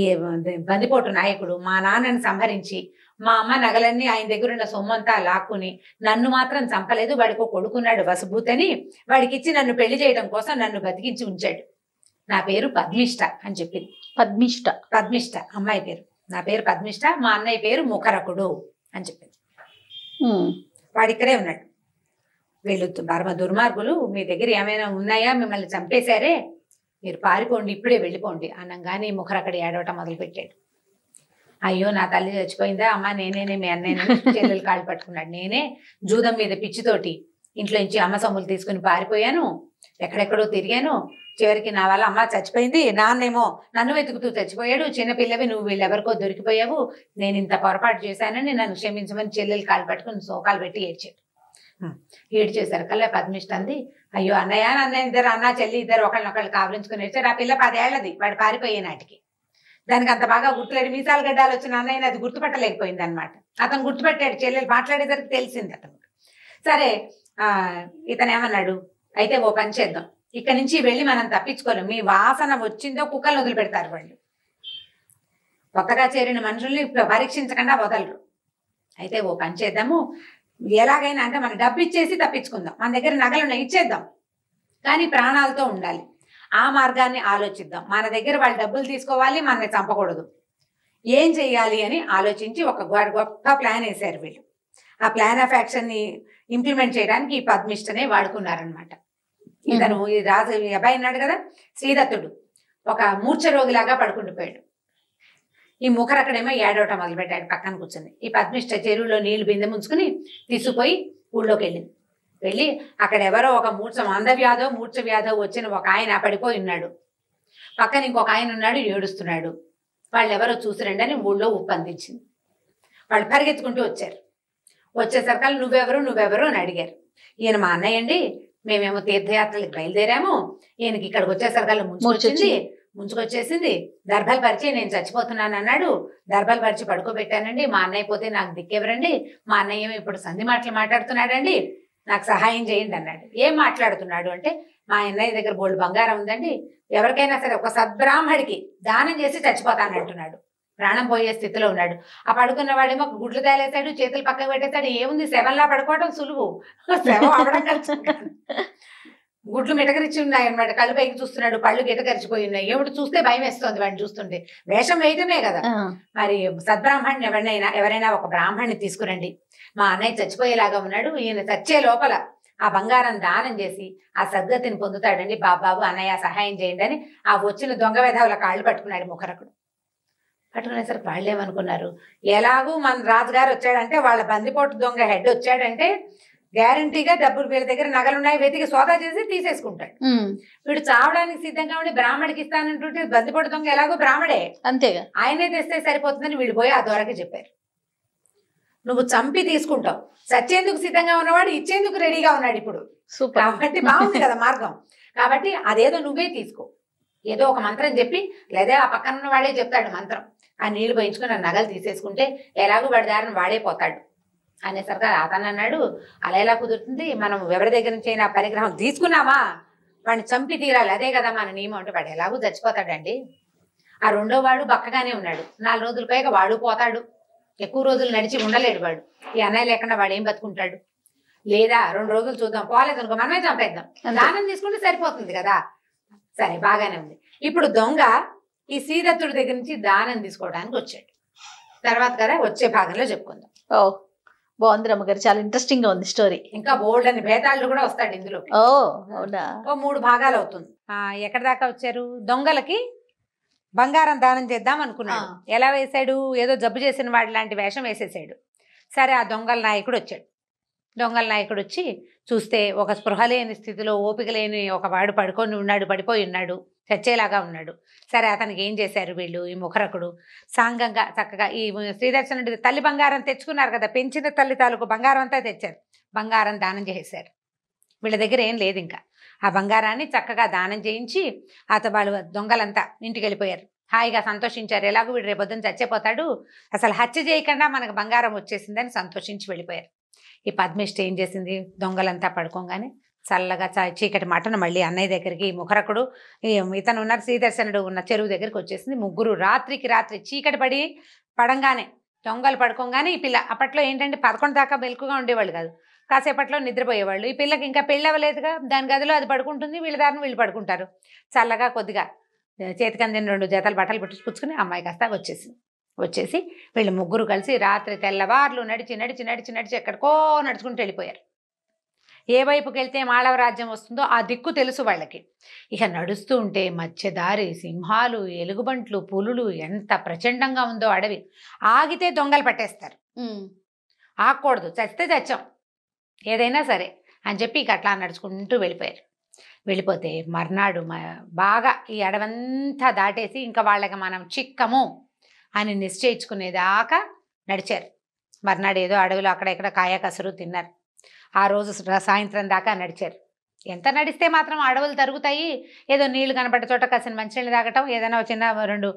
బందిపోటు నాయకుడు మా నాన్నని సంహరించి మా అమ్మ నగలన్నీ ఆయన దగ్గర ఉన్న సొమ్మంతా లాక్కుని నన్ను మాత్రం చంపలేదు. వాడికి కొడుకున్నాడు వసుభూతని, వాడికి ఇచ్చి నన్ను పెళ్లి చేయడం కోసం నన్ను బతికించి ఉంచాడు. నా పేరు పద్మిష్ట అని చెప్పింది. పద్మిష్ట అమ్మాయి పేరు, నా పేరు పద్మిష్ట, మా అన్నయ్య పేరు ముఖరకుడు అని చెప్పింది. వాడు ఇక్కడే ఉన్నాడు. వీళ్ళు పరమ దుర్మార్గులు, మీ దగ్గర ఏమైనా ఉన్నాయా, మిమ్మల్ని చంపేశారే, మీరు పారిపోండి, ఇప్పుడే వెళ్ళిపోండి అనగానే ముఖరు అక్కడ ఏడవటం మొదలుపెట్టాడు. అయ్యో నా తల్లి చచ్చిపోయిందా, అమ్మ నేనే మీ అన్నయ్యని చెల్లెలు కాళ్ళు పట్టుకున్నాడు, నేనే జూదం మీద పిచ్చితోటి ఇంట్లో నుంచి అమ్మ సొమ్ములు తీసుకుని పారిపోయాను, ఎక్కడెక్కడో తిరిగాను, చివరికి నా వల్ల అమ్మ చచ్చిపోయింది, నాన్నేమో నన్ను వెతుకుతూ చచ్చిపోయాడు, చిన్నపిల్లవి నువ్వు వీళ్ళెవరికో దొరికిపోయావు, నేను ఇంత పొరపాటు చేశానని నన్ను క్షమించమని చెల్లెలు కాళ్ళు పట్టుకుని సోకాలు పెట్టి ఏడ్చాడు. ఏడ్చేశారు కల్లా పద్మిష్ట అంది, అయ్యో అన్నయ్య అన్నయ్య ఇద్దరు, అన్న చెల్లి ఇద్దరు ఒకళ్ళనొకళ్ళు కావలించుకుని ఏడ్చారు. ఆ పిల్ల 10 ఏళ్లది, వాడు పారిపోయే నాటికి. దానికి అంత బాగా గుర్తులేడు, మీసాలు గడ్డాలు వచ్చిన అన్నయ్యని అది గుర్తుపట్టలేకపోయింది అనమాట. అతను గుర్తుపెట్టాడు, చెల్లెలు మాట్లాడేసరికి తెలిసింది అతను. సరే ఇతను ఏమన్నాడు, అయితే ఓ పని చేద్దాం, ఇక్కడ నుంచి వెళ్ళి మనం తప్పించుకోలేం, మీ వాసన వచ్చిందో కుక్కలు వదిలిపెడతారు వాళ్ళు, కొత్తగా చేరిన మనుషుల్ని పరీక్షించకుండా వదలరు. అయితే ఓ పని చేద్దాము, ఎలాగైనా అంటే మన డబ్బు ఇచ్చేసి తప్పించుకుందాం, మన దగ్గర నగలు ఇచ్చేద్దాం, కానీ ప్రాణాలతో ఉండాలి, ఆ మార్గాన్ని ఆలోచిద్దాం. మన దగ్గర వాళ్ళు డబ్బులు తీసుకోవాలి, మనల్ని చంపకూడదు, ఏం చెయ్యాలి అని ఆలోచించి ఒక గొప్ప ప్లాన్ వేశారు వీళ్ళు. ఆ ప్లాన్ ఆఫ్ యాక్షన్ని ఇంప్లిమెంట్ చేయడానికి ఈ పద్మిష్టనే వాడుకున్నారనమాట. ఇతను ఈ రాజు అబ్బాయి ఉన్నాడు కదా శ్రీదత్తుడు, ఒక మూర్ఛ రోగిలాగా పడుకుండిపోయాడు. ఈ ముఖరు అక్కడేమో ఏడవటం మొదలుపెట్టాడు పక్కన కూర్చొని. ఈ పద్మిష్ట చెరువులో నీళ్లు బిందె ముంచుకుని తీసుకుపోయి ఊళ్ళోకి వెళ్ళింది. వెళ్ళి అక్కడ ఎవరో ఒక మూర్ఛ వ్యాధో వచ్చిన ఒక ఆయన పడిపోయి ఉన్నాడు, పక్కన ఇంకొక ఆయన ఉన్నాడు ఏడుస్తున్నాడు, వాళ్ళు ఎవరో చూసిరండి అని ఊళ్ళో ఉప్పు అందించింది. వాళ్ళు పరిగెత్తుకుంటూ వచ్చారు. వచ్చేసరికల్లా నువ్వెవరు అని అడిగారు. ఈయన మా అన్నయ్య అండి, మేమేమో తీర్థయాత్రలకు బయలుదేరాము, ఈయనకి ఇక్కడికి వచ్చేసరికల్లా ముంచుకొచ్చేసింది, దర్భలు పరిచి నేను చచ్చిపోతున్నాను అన్నాడు, దర్భలు పరిచి పడుకోబెట్టానండి, మా అన్నయ్య పోతే నాకు దిక్కెవరండి, మా అన్నయ్య ఇప్పుడు సంధి మాటలు మాట్లాడుతున్నాడండి, నాకు సహాయం చేయండి అన్నాడు. ఏం మాట్లాడుతున్నాడు అంటే, మా అన్నయ్య దగ్గర బోల్డ్ బంగారం ఉందండి, ఎవరికైనా సరే ఒక సద్బ్రాహ్మడికి దానం చేసి చచ్చిపోతానంటున్నాడు, ప్రాణం పోయే స్థితిలో ఉన్నాడు. ఆ పడుకున్న వాడేమో గుడ్లు తేలేసాడు, చేతులు పక్కకు పెట్టేశాడు. ఏముంది, శవంలా పడుకోవడం సులువు, శవం అవడం కష్టం. గుడ్లు మిటకరిచి ఉన్నాయి అనమాట, కళ్ళు పైకి చూస్తున్నాడు, పళ్ళు గిటకరిచిపోయి ఉన్నాయి. ఏమిటి చూస్తే భయం వేస్తోంది వాడిని చూస్తుంటే, వేషం వేయటమే కదా. మరి సద్బ్రాహ్మణ్ణి ఎవరైనా ఒక బ్రాహ్మణ్ణి తీసుకురండి, మా అన్నయ్య చచ్చిపోయేలాగా ఉన్నాడు, ఈయన చచ్చే లోపల ఆ బంగారం దానం చేసి ఆ సద్గతిని పొందుతాడండి, బాబాబు అన్నయ్య సహాయం చేయండి అని ఆ వచ్చిన దొంగ వేధవుల కాళ్ళు పట్టుకున్నాడు ముఖరకుడు. పట్టుకునేసరికి వాళ్ళు ఏమనుకున్నారు, ఎలాగూ మన రాజుగారు వచ్చాడంటే, వాళ్ళ బందిపోటు దొంగ హెడ్ వచ్చాడంటే గ్యారంటీగా డబ్బులు వీళ్ళ దగ్గర నగలున్నాయి వెతికి సోదా చేసి తీసేసుకుంటాడు. వీడు చావడానికి సిద్ధంగా ఉండి బ్రాహ్మడికి ఇస్తానంటుంటే బందిపోటు దొంగ ఎలాగో బ్రాహ్మడే, అంతేగా, ఆయనే తెస్తే సరిపోతుందని వీళ్ళు పోయి ఆ దొరకి చెప్పారు. నువ్వు చంపి తీసుకుంటావు, చచ్చేందుకు సిద్ధంగా ఉన్నవాడు ఇచ్చేందుకు రెడీగా ఉన్నాడు ఇప్పుడు, కాబట్టి బాగుంది కదా మార్గం, కాబట్టి అదేదో నువ్వే తీసుకో, ఏదో ఒక మంత్రం చెప్పి, లేదా ఆ పక్కన ఉన్న వాడే చెప్తాడు మంత్రం, ఆ నీళ్లు పోయించుకుని ఆ నగలు తీసేసుకుంటే ఎలాగో వాడి దారిని వాడే పోతాడు అనేసరికి అతను అన్నాడు, అలా ఎలా కుదురుతుంది, మనం ఎవరి దగ్గర నుంచి అయినా పరిగ్రహం తీసుకున్నామా వాడిని చంపి తీరాలి, అదే కదా మన నియమం అంటే, వాడు ఎలాగూ చచ్చిపోతాడండి. ఆ రెండో వాడు బక్కగానే ఉన్నాడు, 4 రోజుల పైగా వాడు పోతాడు, ఎక్కువ రోజులు నడిచి ఉండలేడు వాడు, ఈ అన్నయ్య లేకుండా వాడు ఏం బతుకుంటాడు, లేదా 2 రోజులు చూద్దాం, పోలేదు అనుకో మనమే చంపేద్దాం, దానం తీసుకుంటే సరిపోతుంది కదా. సరే బాగానే ఉంది. ఇప్పుడు దొంగ ఈ శ్రీదత్తుడి దగ్గర నుంచి దానం తీసుకోవడానికి వచ్చాడు. తర్వాత కదా వచ్చే భాగంలో చెప్పుకుందాం. ఓ బాగుంది రమ్మగారు, చాలా ఇంట్రెస్టింగ్ గా ఉంది స్టోరీ. ఇంకా బోల్డ్ అని భేదాలు కూడా వస్తాడు ఇందులో. ఓ అవునా, ఓ 3 భాగాలు అవుతుంది. ఎక్కడి దాకా వచ్చారు, దొంగలకి బంగారం దానం చేద్దాం అనుకున్నాడు. ఎలా వేశాడు, ఏదో జబ్బు చేసిన వాడి లాంటి వేషం వేసేసాడు. సరే ఆ దొంగల నాయకుడు వచ్చాడు. దొంగల నాయకుడు వచ్చి చూస్తే ఒక స్పృహ లేని స్థితిలో, ఓపిక లేని ఒక వాడు పడిపోయి ఉన్నాడు, చచ్చేలాగా ఉన్నాడు. సరే అతనికి ఏం చేశారు వీళ్ళు, ఈ ముఖరకుడు సాంగంగా చక్కగా ఈ శ్రీదర్శనుడి తల్లి బంగారం తెచ్చుకున్నారు కదా, పెంచిన తల్లి తాలూకు బంగారం అంతా తెచ్చారు, బంగారం దానం చేశారు. వీళ్ళ దగ్గర ఏం లేదు ఇంకా, ఆ బంగారాన్ని చక్కగా దానం చేయించి వాళ్ళు దొంగలంతా ఇంటికి వెళ్ళిపోయారు. హాయిగా సంతోషించారు, ఎలాగో వీడు రేపొద్దున చచ్చిపోతాడు, అసలు హత్య చేయకుండా మనకు బంగారం వచ్చేసిందని సంతోషించి వెళ్ళిపోయారు. ఈ పద్మిష్ట ఏం చేసింది, దొంగలంతా పడుకోగానే చల్లగా చీకటి మాటను మళ్ళీ అన్నయ్య దగ్గరికి, ముఖరకుడు ఇతను ఉన్నారు శ్రీదర్శనుడు ఉన్న చెరువు దగ్గరికి వచ్చేసింది. ముగ్గురు రాత్రికి రాత్రి చీకటి పడంగానే దొంగలు పడుకోగానే ఈ పిల్ల, అప్పట్లో ఏంటంటే 11 దాకా మెలకుగా ఉండేవాళ్ళు కాదు, కాసేపట్లో నిద్రపోయేవాళ్ళు. ఈ పిల్లకి ఇంకా పెళ్ళి అవ్వలేదుగా, దాని గదిలో అది పడుకుంటుంది, వీళ్ళ దారిని వీళ్ళు పడుకుంటారు. చల్లగా కొద్దిగా చేతికి అందిన 2 జతలు బట్టలు పుచ్చుకుని అమ్మాయి కాస్త వచ్చేసింది. వచ్చేసి వీళ్ళు ముగ్గురు కలిసి రాత్రి తెల్లవార్లు నడిచి నడిచి నడిచి నడిచి ఎక్కడికో నడుచుకుంటూ వెళ్ళిపోయారు. ఏ వైపుకి వెళ్తే మాళవ రాజ్యం వస్తుందో ఆ దిక్కు తెలుసు వాళ్ళకి. ఇక నడుస్తూ ఉంటే మధ్యదారి సింహాలు, ఎలుగుబంట్లు, పులులు, ఎంత ప్రచండంగా ఉందో అడవి. ఆగితే దొంగలు పట్టేస్తారు, ఆగకూడదు, చస్తే చచ్చాం, ఏదైనా సరే అని చెప్పి ఇక అట్లా నడుచుకుంటూ వెళ్ళిపోయారు. వెళ్ళిపోతే మర్నాడు బాగా ఈ అడవంతా దాటేసి ఇంకా వాళ్ళకి మనం చిక్కము అని నిశ్చయించుకునేదాకా నడిచారు. మర్నాడు ఏదో అడవిలో అక్కడ ఇక్కడ కాయ కసరు తిన్నారు. ఆ రోజు సాయంత్రం దాకా నడిచారు. ఎంత నడిస్తే మాత్రం అడవులు తరుగుతాయి. ఏదో నీళ్లు కనపడ్డ చోట కాసిన మంచినీళ్ళు తాగటం, ఏదైనా చిన్న 2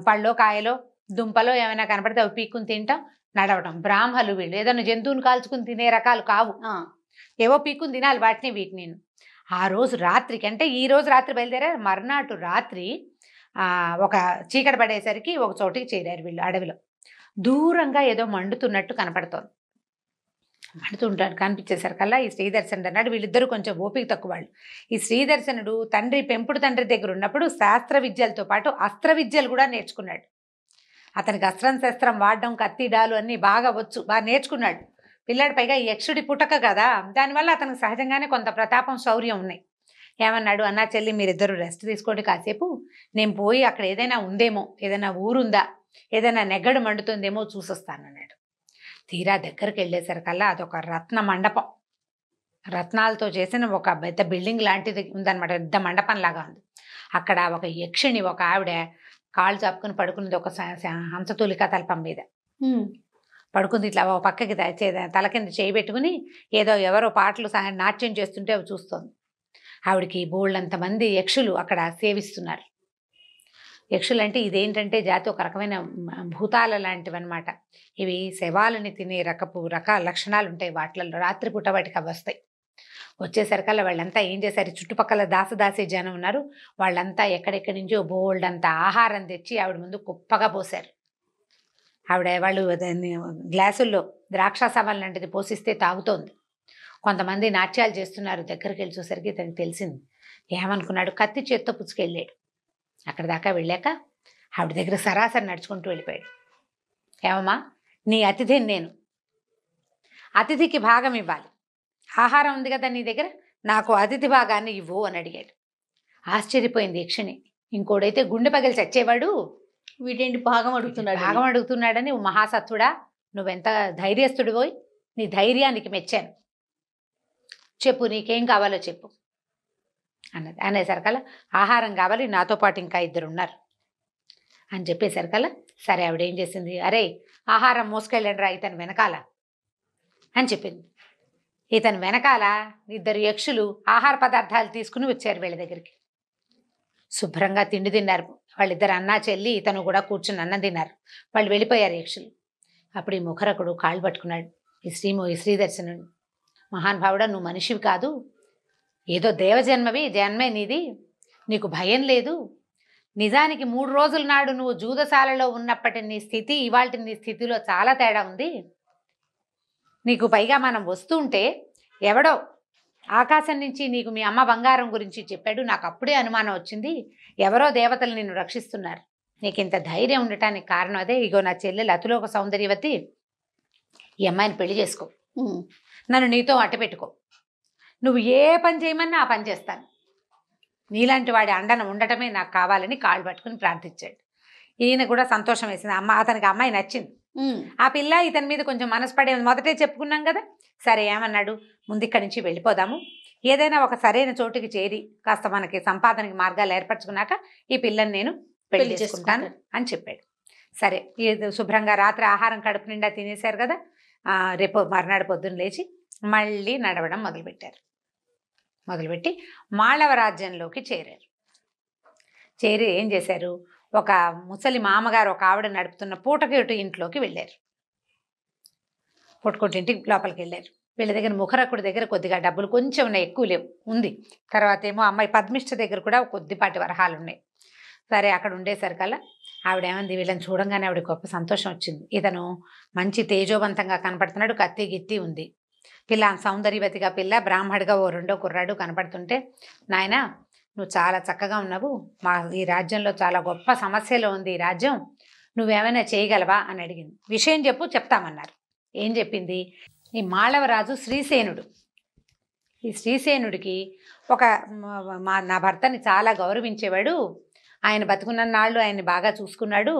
పళ్ళో కాయలో దుంపలో ఏమైనా కనపడితే అవి పీక్కుని తింటాం, నడవటం. బ్రాహ్మలు వీళ్ళు ఏదైనా జంతువుని కాల్చుకుని తినే రకాలు కావు, ఏవో పీక్కుని తినాలి వాటిని వీటిని. ఆ రోజు రాత్రికి, అంటే ఈ రోజు రాత్రి బయలుదేరారు, మర్నాడు రాత్రి ఒక చీకటి పడేసరికి ఒక చోటికి చేరారు వీళ్ళు. అడవిలో దూరంగా ఏదో మండుతున్నట్టు కనపడుతోంది. మండుతుంటాడు కనిపించేసరికల్లా ఈ శ్రీదర్శనుడు అన్నాడు, వీళ్ళిద్దరూ కొంచెం ఓపిక తక్కువ వాళ్ళు. ఈ శ్రీదర్శనుడు పెంపుడు తండ్రి దగ్గర ఉన్నప్పుడు శాస్త్ర విద్యలతో పాటు అస్త్ర విద్యలు కూడా నేర్చుకున్నాడు. అతనికి అస్త్రం శస్త్రం వాడడం, కత్తి డాలు అన్నీ బాగా వచ్చు, బాగా నేర్చుకున్నాడు పిల్లాడు. పైగా ఈ యక్షుడి పుటక కదా, దానివల్ల అతనికి సహజంగానే కొంత ప్రతాపం, శౌర్యం ఉన్నాయి. ఏమన్నాడు, అన్నా చెల్లి మీరిద్దరూ రెస్ట్ తీసుకోండి కాసేపు, నేను పోయి అక్కడ ఏదైనా ఉందేమో, ఏదైనా ఊరుందా, ఏదైనా నెగ్గడు మండుతుందేమో చూసొస్తానన్నాడు. తీరా దగ్గరికి వెళ్ళేసరికల్లా అదొక రత్న మండపం, రత్నాలతో చేసిన ఒక పెద్ద బిల్డింగ్ లాంటిది ఉందన్నమాట, పెద్ద మండపం లాగా ఉంది. అక్కడ ఒక యక్షిణి, ఒక ఆవిడ కాళ్ళు చాపుకుని పడుకున్నది, ఒక హంసతూలిక తల్పం మీద పడుకుంది. ఇట్లా ఒక పక్కకి తల కింద చేయి పెట్టుకుని ఏదో ఎవరో పాటలు నాట్యం చేస్తుంటే అవి చూస్తోంది. ఆవిడికి బోళ్ళంతమంది యక్షులు అక్కడ సేవిస్తున్నారు. యక్షులు అంటే ఇదేంటంటే జాతి ఒక రకమైన భూతాల లాంటివి అనమాట. ఇవి శవాలని తినే రకాల లక్షణాలు ఉంటాయి వాటిల్లో. రాత్రిపూట వాటికి అవి వస్తాయి. వచ్చేసరికల్లా వాళ్ళంతా ఏం చేశారు, చుట్టుపక్కల దాసదాసి జనం ఉన్నారు, వాళ్ళంతా ఎక్కడెక్కడి నుంచో బోల్డంత ఆహారం తెచ్చి ఆవిడ ముందు కుప్పగా పోశారు. వాళ్ళు గ్లాసుల్లో ద్రాక్షాసవం లాంటిది పోసిస్తే తాగుతోంది. కొంతమంది నాట్యాలు చేస్తున్నారు. దగ్గరికి వెళ్ళి చూసరికి తనకి తెలిసింది. ఏమనుకున్నాడు, కత్తి చేత్తో పుచ్చుకెళ్ళాడు. అక్కడ దాకా వెళ్ళాక ఆవిడ దగ్గర సరాసరి నడుచుకుంటూ వెళ్ళిపోయాడు. ఏమమ్మా, నీ అతిథిని నేను, అతిథికి భాగం ఇవ్వాలి, ఆహారం ఉంది కదా నీ దగ్గర, నాకు అతిథి భాగాన్ని ఇవ్వు అని అడిగాడు. ఆశ్చర్యపోయింది యక్షిణి. ఇంకోడైతే గుండె పగిలి చచ్చేవాడు, వీటేంటి భాగం అడుగుతున్నాడని, మహాసత్తుడా నువ్వెంత ధైర్యస్తుడు పోయి, నీ ధైర్యానికి మెచ్చాను, చెప్పు నీకేం కావాలో చెప్పు అన్నది. అనేసరికల్లా ఆహారం కావాలి, నాతో పాటు ఇంకా 2 ఉన్నారు అని చెప్పేసరికల్లా సరే ఆవిడ ఏం చేసింది, అరే ఆహారం మోసుకెళ్ళండి రా ఇతను వెనకాల అని చెప్పింది. ఇతను వెనకాల 2 యక్షులు ఆహార పదార్థాలు తీసుకుని వచ్చారు వీళ్ళ దగ్గరికి. శుభ్రంగా తిండి తిన్నారు వాళ్ళిద్దరు, అన్నా చెల్లి. ఇతను కూడా కూర్చుని అన్నం తిన్నారు. వాళ్ళు వెళ్ళిపోయారు యక్షులు. అప్పుడు ఈ ముఖరకుడు కాళ్ళు పట్టుకున్నాడు ఈ శ్రీదర్శనుడు. మహానుభావుడా, నువ్వు మనిషివి కాదు, ఏదో దేవజన్మవి, జన్మే నీది, నీకు భయం లేదు. నిజానికి 3 రోజుల నాడు నువ్వు జూదశాలలో ఉన్నప్పటి నీ స్థితి ఇవాళ నీ స్థితిలో చాలా తేడా ఉంది. నీకు పైగా మనం వస్తుంటే ఎవడో ఆకాశం నుంచి నీకు మీ అమ్మ బంగారం గురించి చెప్పాడు, నాకు అప్పుడే అనుమానం వచ్చింది, ఎవరో దేవతలు నిన్ను రక్షిస్తున్నారు. నీకు ఇంత ధైర్యం ఉండటానికి కారణం అదే. ఇగో నా చెల్లెలు అతిలోక సౌందర్యవతి, ఈ అమ్మాయిని పెళ్లి చేసుకో, నన్ను నీతో అట్ట పెట్టుకో, నువ్వు ఏ పని చేయమన్నా ఆ పని చేస్తాను, నీలాంటి వాడి అండన ఉండటమే నాకు కావాలని కాళ్ళు పట్టుకుని ప్రార్థించాడు. ఈయన కూడా సంతోషం వేసింది. అతనికి అమ్మాయి నచ్చింది. ఆ పిల్ల ఇతని మీద కొంచెం మనసు పడే మొదటే చెప్పుకున్నాం కదా. సరే ఏమన్నాడు, ముందు ఇక్కడి నుంచి వెళ్ళిపోదాము, ఏదైనా ఒక సరైన చోటుకి చేరి కాస్త మనకి సంపాదనకి మార్గాలు ఏర్పరచుకున్నాక ఈ పిల్లని నేను పెళ్లి చేసుకుంటాను అని చెప్పాడు. సరే శుభ్రంగా రాత్రి ఆహారం కడుపు నిండా తినేశారు కదా. రేపు మర్నాడు పొద్దున్న లేచి మళ్ళీ నడవడం మొదలుపెట్టి మాళవ రాజ్యంలోకి చేరారు. చేరి ఏం చేశారు, ఒక ముసలి మామగారు ఒక ఆవిడ నడుపుతున్న పూటకేటు ఇంట్లోకి వెళ్ళారు. పూటకోటి ఇంటికి లోపలికి వెళ్ళారు. వీళ్ళ దగ్గర ముఖరకుడి దగ్గర కొద్దిగా డబ్బులు కొంచెం ఉన్నాయి, ఎక్కువ లేవు, ఉంది. తర్వాత ఏమో అమ్మాయి పద్మిష్ట దగ్గర కూడా కొద్దిపాటి వరహాలు ఉన్నాయి. సరే అక్కడ ఉండేసరికల్లా ఆవిడ ఏమంది, వీళ్ళని చూడంగానే ఆవిడ గొప్ప సంతోషం వచ్చింది. ఇతను మంచి తేజోవంతంగా కనపడుతున్నాడు, కత్తి గిత్తి ఉంది, పిల్ల సౌందర్యవతిగా పిల్ల, బ్రాహ్మడిగా ఓ 2వ కుర్రాడు కనపడుతుంటే, నాయన నువ్వు చాలా చక్కగా ఉన్నావు, మా ఈ రాజ్యంలో చాలా గొప్ప సమస్యలో ఉంది ఈ రాజ్యం, నువ్వేమైనా చేయగలవా అని అడిగింది. విషయం చెప్పు, చెప్తామన్నారు. ఏం చెప్పింది? ఈ మాళవరాజు శ్రీసేనుడు. ఈ శ్రీసేనుడికి నా భర్తని చాలా గౌరవించేవాడు. ఆయన బతుకున్న నాళ్ళు ఆయన్ని బాగా చూసుకున్నాడు.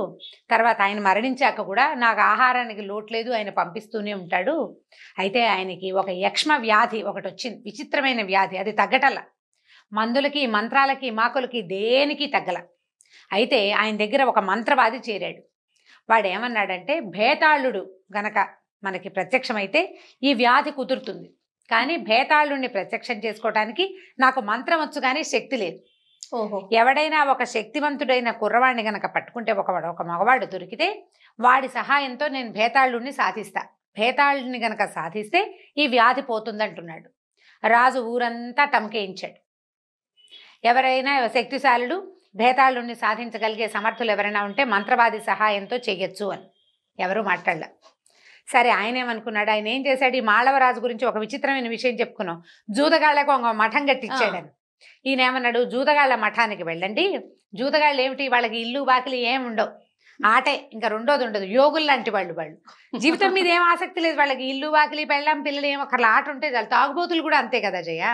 తర్వాత ఆయన మరణించాక కూడా నాకు ఆహారానికి లోటు లేదు, ఆయన పంపిస్తూనే ఉంటాడు. అయితే ఆయనకి ఒక యక్ష్మ వ్యాధి ఒకటి వచ్చింది, విచిత్రమైన వ్యాధి. అది తగ్గటల్లా, మందులకి మంత్రాలకి మాకులకి దేనికి తగ్గల. అయితే ఆయన దగ్గర ఒక మంత్రవాది చేరాడు. వాడు ఏమన్నాడంటే, భేతాళుడు గనక మనకి ప్రత్యక్షమైతే ఈ వ్యాధి కుదురుతుంది, కానీ భేతాళుడిని ప్రత్యక్షం చేసుకోవడానికి నాకు మంత్రం వచ్చు కానీ శక్తి లేదు. ఓహో. ఎవడైనా ఒక శక్తివంతుడైన కుర్రవాడిని గనక పట్టుకుంటే, ఒక మగవాడు దొరికితే వాడి సహాయంతో నేను భేతాళుడిని సాధిస్తా. భేతాళుడిని గనక సాధిస్తే ఈ వ్యాధి పోతుందంటున్నాడు. రాజు ఊరంతా టమకేయించాడు. ఎవరైనా శక్తిశాలుడు, భేతాళుడిని సాధించగలిగే సమర్థులు ఎవరైనా ఉంటే మంత్రవాది సహాయంతో చేయొచ్చు అని. ఎవరూ మాట్లాడలే. సరే, ఆయన ఏమనుకున్నాడు? ఆయన ఏం చేశాడు? ఈ మాళవరాజు గురించి ఒక విచిత్రమైన విషయం చెప్పుకున్నాం. జూదగాళ్లకు ఒక మఠం కట్టించాడని. ఈయన ఏమన్నాడు? జూదగాళ్ల మఠానికి వెళ్ళండి. జూదగాళ్ళు ఏమిటి, వాళ్ళకి ఇల్లు బాకిలి ఏముండవు, ఆటే, ఇంకా రెండోది ఉండదు. యోగులు లాంటి వాళ్ళు జీవితం మీద ఏం ఆసక్తి లేదు వాళ్ళకి. ఇల్లు బాకిలి పెళ్ళాం పిల్లలు ఏమో ఒకళ్ళ ఆట ఉంటే చాలు. తాగుబోతులు కూడా అంతే కదా జయ,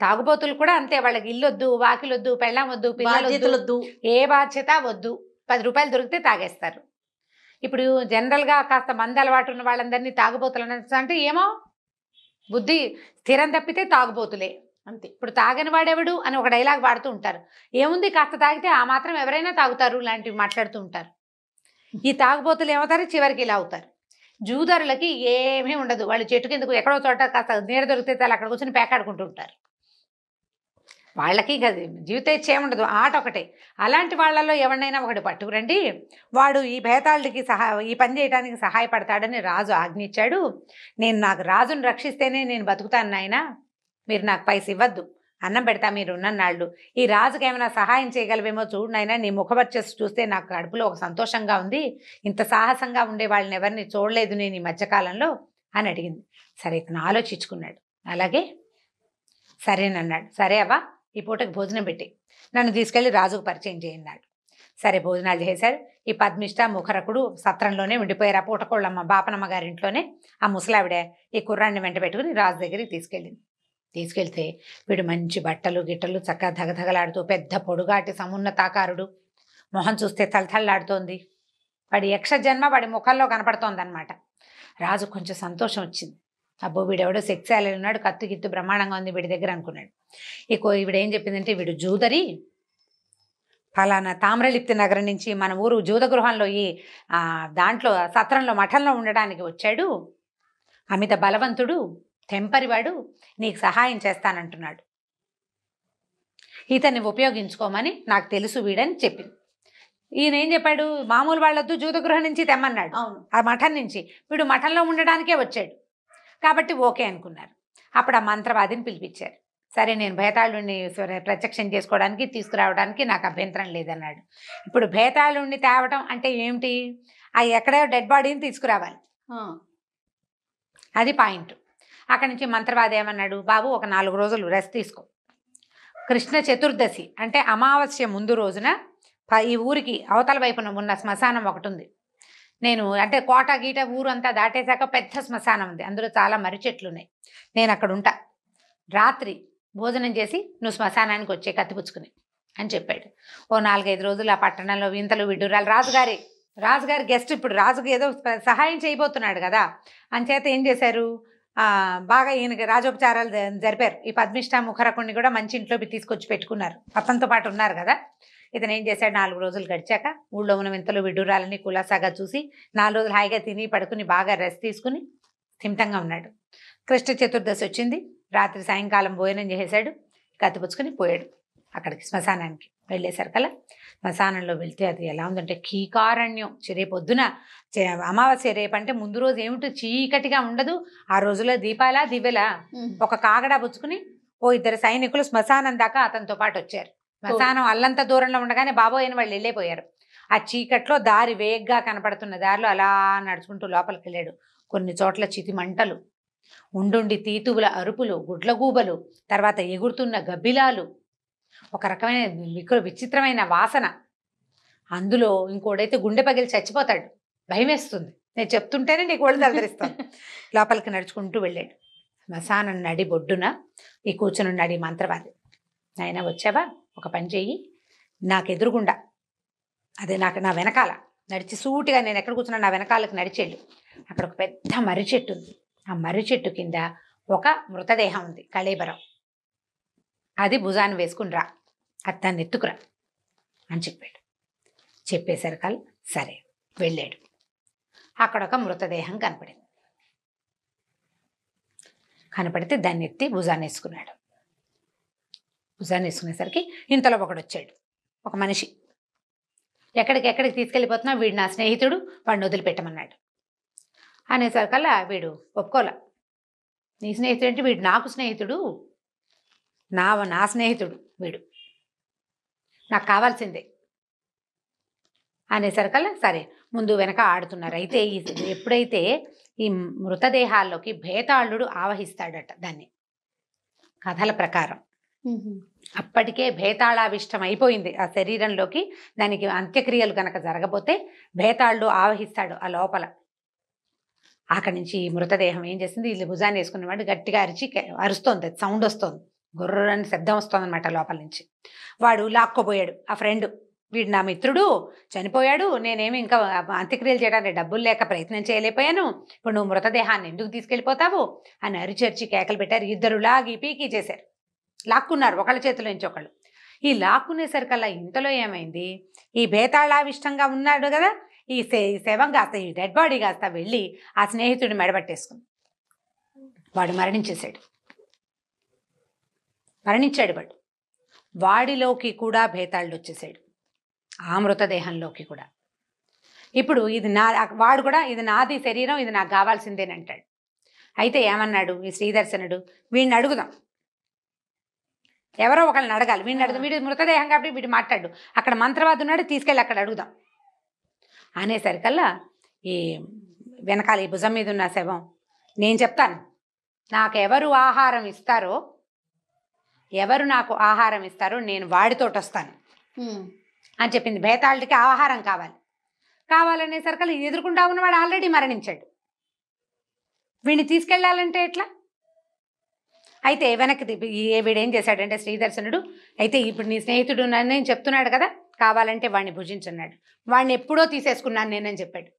తాగుబోతులు కూడా అంతే. వాళ్ళకి ఇల్లు వద్దు, వాకిలొద్దు, పెళ్ళాం వద్దు, పిల్లలు, ఏ బాధ్యత వద్దు. 10 రూపాయలు దొరికితే తాగేస్తారు. ఇప్పుడు జనరల్గా కాస్త మంది అలవాటు ఉన్న వాళ్ళందరినీ తాగుబోతులు అంటే ఏమో బుద్ధి స్థిరం తప్పితే తాగుబోతులే అంతే. ఇప్పుడు తాగని వాడెవడు అని ఒక డైలాగ్ వాడుతూ ఉంటారు. ఏముంది, కాస్త తాగితే ఆ మాత్రం ఎవరైనా తాగుతారు లాంటివి మాట్లాడుతూ ఉంటారు. ఈ తాగుబోతులు ఏమవుతారు? చివరికి ఇలా అవుతారు. జూదరులకి ఏమీ ఉండదు. వాళ్ళు చెట్టు కిందకు ఎక్కడో చోట కాస్త నీడ దొరికితే చాలా అక్కడ కూర్చొని పేకాడుకుంటూ ఉంటారు. వాళ్ళకి జీవితేచ్ఛ ఏముండదు, ఆట ఒకటే. అలాంటి వాళ్ళలో ఎవరినైనా ఒకటి పట్టుకురండి, వాడు ఈ భేతాళుడికి ఈ పని చేయడానికి సహాయపడతాడని రాజు ఆజ్ఞించాడు. నాకు రాజును రక్షిస్తేనే నేను బతుకుతాను నాయన, మీరు నాకు పైస ఇవ్వద్దు, అన్నం పెడతా మీరు ఉన్నన్నాళ్ళు. ఈ రాజుకి ఏమైనా సహాయం చేయగలవేమో చూడు నాయన, నీ ముఖవర్చస్సు చూస్తే నాకు కడుపులో ఒక సంతోషంగా ఉంది. ఇంత సాహసంగా ఉండే వాళ్ళని ఎవరిని చూడలేదు నేను ఈ మధ్యకాలంలో అని అడిగింది. సరే, ఇతను ఆలోచించుకున్నాడు. అలాగే సరేనన్నాడు. సరే అవ్వ, ఈ పూటకి భోజనం పెట్టి నన్ను తీసుకెళ్లి రాజుకు పరిచయం చేయన్నాడు. సరే, భోజనాలు చేశారు. ఈ పద్మిష్ట ముఖరకుడు సత్రంలోనే ఉండిపోయారు. ఆ పూటకోళ్ళమ్మ బాపనమ్మ గారింట్లోనే ఆ ముసలావిడ ఈ కుర్రాన్ని వెంట పెట్టుకుని రాజు దగ్గరికి తీసుకెళ్తే వీడు మంచి బట్టలు గిట్టలు చక్కగా ధగధగలాడుతూ, పెద్ద పొడుగాటి సమున్నతాకారుడు, మొహం చూస్తే తలతల్లాడుతోంది. వాడి యక్ష జన్మ వాడి ముఖంలో కనపడుతోందనమాట. రాజు కొంచెం సంతోషం వచ్చింది. అబ్బో, వీడెవడో శక్తిశాలి ఉన్నాడు, కత్తు గిత్తు బ్రహ్మాండంగా ఉంది వీడి దగ్గర అనుకున్నాడు. ఈవిడేం చెప్పిందంటే, వీడు జూదరి, ఫలానా తామ్రలిప్తి నగరం నుంచి మన ఊరు జూదగృహంలో ఈ దాంట్లో సత్రంలో మఠంలో ఉండడానికి వచ్చాడు. అమిత బలవంతుడు, తెంపరివాడు, నీకు సహాయం చేస్తానంటున్నాడు. ఇతన్ని ఉపయోగించుకోమని నాకు తెలుసు వీడని చెప్పింది. ఈయన ఏం చెప్పాడు? మామూలు వాళ్ళొద్దు, జూదగృహం నుంచి తెమ్మన్నాడు. ఆ మఠం నుంచి. వీడు మఠంలో ఉండడానికే వచ్చాడు కాబట్టి ఓకే అనుకున్నారు. అప్పుడు ఆ మంత్రవాదిని పిలిపించారు. సరే, నేను భేతాళుడిని ప్రత్యక్షం చేసుకోవడానికి తీసుకురావడానికి నాకు అభ్యంతరం లేదన్నాడు. ఇప్పుడు భేతాళుడిని తేవటం అంటే ఏమిటి? ఎక్కడో డెడ్ బాడీని తీసుకురావాలి, అది పాయింట్. అక్కడి నుంచి మంత్రవాది ఏమన్నాడు? బాబు, ఒక 4 రోజులు రెస్ట్ తీసుకో. కృష్ణ చతుర్దశి అంటే అమావాస్య ముందు రోజున ఈ ఊరికి అవతల వైపున ఉన్న శ్మశానం ఒకటి ఉంది. నేను అంటే కోట గీట ఊరు అంతా దాటేశాక పెద్ద శ్మశానం ఉంది, అందులో చాలా మర్రి చెట్లు ఉన్నాయి. నేను అక్కడ ఉంటా. రాత్రి భోజనం చేసి నువ్వు శ్మశానానికి వచ్చే కత్తిపుచ్చుకుని అని చెప్పాడు. ఓ 4-5 రోజులు ఆ పట్టణంలో వింతలు విడ్డూరాలు. రాజుగారి గెస్ట్ ఇప్పుడు రాజుకి ఏదో సహాయం చేయబోతున్నాడు కదా, అంచేత ఏం చేశారు, బాగా ఈయనకి రాజోపచారాలు జరిపారు. ఈ పద్మిష్ట ముఖరకుణ్ణి కూడా మంచి ఇంట్లోకి తీసుకొచ్చి పెట్టుకున్నారు, అతనితో పాటు ఉన్నారు కదా. ఇతను ఏం చేశాడు? 4 రోజులు గడిచాక ఊళ్ళో ఉన్న వింతలు విడ్డూరాలని కులాసాగా చూసి 4 రోజులు హాయిగా తిని పడుకుని బాగా రెస్ట్ తీసుకుని స్థిమితంగా ఉన్నాడు. కృష్ణ చతుర్దశి వచ్చింది. రాత్రి సాయంకాలం భోజనం చేసేశాడు, కత్తిపుచ్చుకొని పోయాడు అక్కడికి శ్మశానానికి. వెళ్ళేసరికల్లా శ్మశానంలో వెళ్తే అది ఎలా ఉందంటే కీకారణ్యం. రేపొద్దున అమావాస్య, రేపంటే ముందు రోజు ఏమిటో చీకటిగా ఉండదు. ఆ రోజులో దీపాలా దివ్వెలా. ఒక కాగడా పుచ్చుకుని 2 సైనికులు శ్మశానం దాకా అతనితో పాటు వచ్చారు. శ్మశానం అల్లంత దూరంలో ఉండగానే బాబోయని వాళ్ళు వెళ్ళిపోయారు. ఆ చీకట్లో దారి వేగ్గా కనపడుతున్న దారిలో అలా నడుచుకుంటూ లోపలికి వెళ్ళాడు. కొన్ని చోట్ల చితి మంటలు, ఉండుండి తీతువుల అరుపులు, గుడ్లగూబలు, తర్వాత ఎగురుతున్న గబ్బిలాలు, ఒక రకమైన విచిత్రమైన వాసన. అందులో ఇంకోడైతే గుండె పగిలి చచ్చిపోతాడు, భయం వేస్తుంది. నేను చెప్తుంటేనే నీకు ఒళ్ళు దలదరిస్తాను. లోపలికి నడుచుకుంటూ వెళ్ళాడు. శ్మశానం నడి బొడ్డున ఈ కూర్చునున్నాడు ఈ మంత్రవాది. నాయన వచ్చావా, ఒక పని చెయ్యి, నాకు ఎదురుగుండా, అదే నా వెనకాల నడిచి సూటిగా నేను ఎక్కడ కూర్చున్నా నా వెనకాలకు నడిచేళ్ళు. అక్కడ ఒక పెద్ద మర్రి చెట్టు ఉంది. ఆ మర్రి చెట్టు కింద ఒక మృతదేహం ఉంది, కళేబరం. అది భుజాన్ని వేసుకుని రా, అత్తాన్ని ఎత్తుకురా అని చెప్పాడు. చెప్పేసరికల్ సరే వెళ్ళాడు. అక్కడ ఒక మృతదేహం కనపడింది. కనపడితే దాన్ని ఎత్తి భుజాన్ని వేసుకున్నాడు. భుజాన్ని వేసుకునేసరికి ఇంతలో ఒకడు వచ్చాడు, ఒక మనిషి. ఎక్కడికి తీసుకెళ్ళిపోతున్నా, వీడు నా స్నేహితుడు, వాడిని వదిలిపెట్టమన్నాడు. అనేసరికల్లా వీడు ఒప్పుకోలే. నీ స్నేహితుడు అంటే వీడు నాకు స్నేహితుడు, నా స్నేహితుడు వీడు, నాకు కావాల్సిందే అనేసరికల్లా సరే ముందు వెనక ఆడుతున్నారు. అయితే ఎప్పుడైతే ఈ మృతదేహాల్లోకి భేతాళుడు ఆవహిస్తాడట దాన్ని, కథల ప్రకారం అప్పటికే భేతాళావిష్టం అయిపోయింది ఆ శరీరంలోకి. దానికి అంత్యక్రియలు కనుక జరగబోతే భేతాళుడు ఆవహిస్తాడు ఆ లోపల. అక్కడి నుంచి ఈ మృతదేహం ఏం చేసింది, వీళ్ళు భుజాన్ని వేసుకున్నవాడు గట్టిగా అరుస్తోంది, సౌండ్ వస్తోంది, గుర్రని శబ్దం వస్తుంది అనమాట లోపల నుంచి. వాడు లాక్కోబోయాడు ఆ ఫ్రెండ్, వీడు నా మిత్రుడు చనిపోయాడు, నేనేమి ఇంకా అంత్యక్రియలు చేయడానికి డబ్బులు లేక ప్రయత్నం చేయలేకపోయాను, ఇప్పుడు నువ్వు మృతదేహాన్ని ఎందుకు తీసుకెళ్ళిపోతావు అని అరిచర్చి కేకలు పెట్టారు. ఇద్దరు లాగి పీకి చేశారు, లాక్కున్నారు ఒకళ్ళ చేతిలో నుంచి ఒకళ్ళు. ఈ లాక్కునేసరికల్లా ఇంతలో ఏమైంది, ఈ భేతాళావిష్టంగా ఉన్నాడు కదా, ఈ శవం కాస్త, ఈ డెడ్ బాడీ కాస్త వెళ్ళి ఆ స్నేహితుడిని మెడబట్టేసుకుంది. వాడు మరణించాడు. వాడిలోకి కూడా భేతాళుడు వచ్చేసాడు, ఆ మృతదేహంలోకి కూడా. ఇప్పుడు ఇది వాడు కూడా ఇది నాది శరీరం, ఇది నాకు కావాల్సిందేనంటాడు. అయితే ఏమన్నాడు ఈ శ్రీదర్శనుడు, వీడిని అడుగుదాం, ఎవరో ఒకళ్ళని అడగాలి, వీడి మృతదేహం కాబట్టి వీడు మాట్లాడు, అక్కడ మంత్రవాది ఉన్నాడు, తీసుకెళ్ళి అక్కడ అడుగుదాం అనేసరికల్లా ఈ వెనకాల ఈ భుజం మీద ఉన్న శవం, నేను చెప్తాను, నాకెవరు ఆహారం ఇస్తారో, ఎవరు నాకు ఆహారం ఇస్తారో నేను వాడితోటి వస్తాను అని చెప్పింది. భేతాళుడికి ఆహారం కావాలనేసరికల్లా ఎదుర్కొంటా ఉన్నవాడు ఆల్రెడీ మరణించాడు. వీడిని తీసుకెళ్ళాలంటే ఎట్లా? అయితే వెనక్కి వీడేం చేశాడంటే శ్రీదర్శనుడు, అయితే ఇప్పుడు నీ స్నేహితుడు నేను చెప్తున్నాడు కదా, కావాలంటే వాడిని భుజించున్నాడు, వాడిని ఎప్పుడో తీసేసుకున్నాను నేనని చెప్పాడు.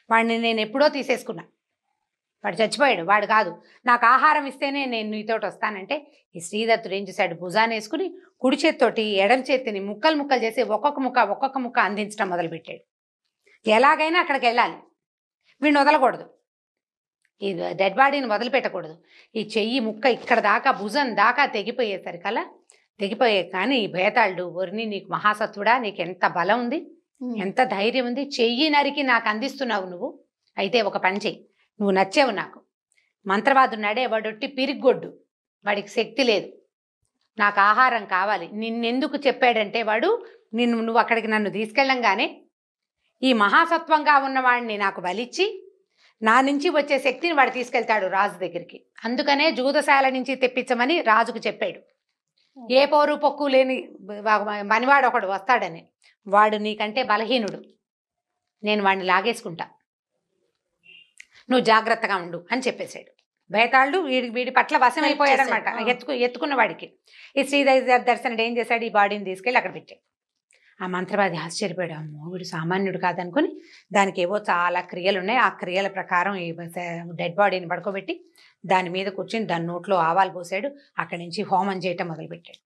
వాడిని నేను ఎప్పుడో తీసేసుకున్నా, వాడు చచ్చిపోయాడు, వాడు కాదు, నాకు ఆహారం ఇస్తేనే నేను నీతోటి వస్తానంటే ఈ శ్రీదత్తుడు ఏం చేశాడు, భుజాన్ని వేసుకుని కుడి చేతితోటి ఎడం చేతిని ముక్కలు చేసి ఒక్కొక్క ముక్క అందించడం మొదలుపెట్టాడు. ఎలాగైనా అక్కడికి వెళ్ళాలి, వీడిని వదలకూడదు, ఈ డెడ్ బాడీని వదిలిపెట్టకూడదు. ఈ చెయ్యి ముక్క ఇక్కడ దాకా భుజం దాకా తెగిపోయే కానీ ఈ భేతాళుడు, ఒరిని నీకు మహాసత్వుడా, నీకు ఎంత బలం ఉంది, ఎంత ధైర్యం ఉంది, చెయ్యి నరికి నాకు అందిస్తున్నావు నువ్వు, అయితే ఒక పని చెయ్యి, నువ్వు నచ్చావు నాకు, మంత్రవాదున్నాడే వాడొట్టి పిరిగ్గొడ్డు, వాడికి శక్తి లేదు, నాకు ఆహారం కావాలి, నిన్నెందుకు చెప్పాడంటే వాడు నువ్వు అక్కడికి నన్ను తీసుకెళ్ళంగానే ఈ మహాసత్వంగా ఉన్నవాడిని నాకు బలిచ్చి నా నుంచి వచ్చే శక్తిని వాడు తీసుకెళ్తాడు రాజు దగ్గరికి, అందుకనే జూదశాల నుంచి తెప్పించమని రాజుకు చెప్పాడు. ఏ పోరు పొక్కు లేని మనివాడు ఒకడు వస్తాడని, వాడు నీకంటే బలహీనుడు, నేను వాడిని లాగేసుకుంటా, నువ్వు జాగ్రత్తగా ఉండు అని చెప్పేశాడు. భేతాళుడు వీడి పట్ల వశమైపోయాడు అనమాట, ఎత్తుకున్న వాడికి. ఈ శ్రీదర్శనుడు ఏం చేశాడు, ఈ బాడీని తీసుకెళ్ళి అక్కడ పెట్టాడు. ఆ మంత్రవాది ఆశ్చర్యపోయాడు, అమ్మో వీడు సామాన్యుడు కాదనుకుని దానికి ఏవో చాలా క్రియలు ఉన్నాయి, ఆ క్రియల ప్రకారం ఈ డెడ్ బాడీని పడుకోబెట్టి దాని మీద కూర్చొని దాని నోట్లో ఆవాలు పోసాడు. అక్కడి నుంచి హోమం చేయటం మొదలుపెట్టాడు.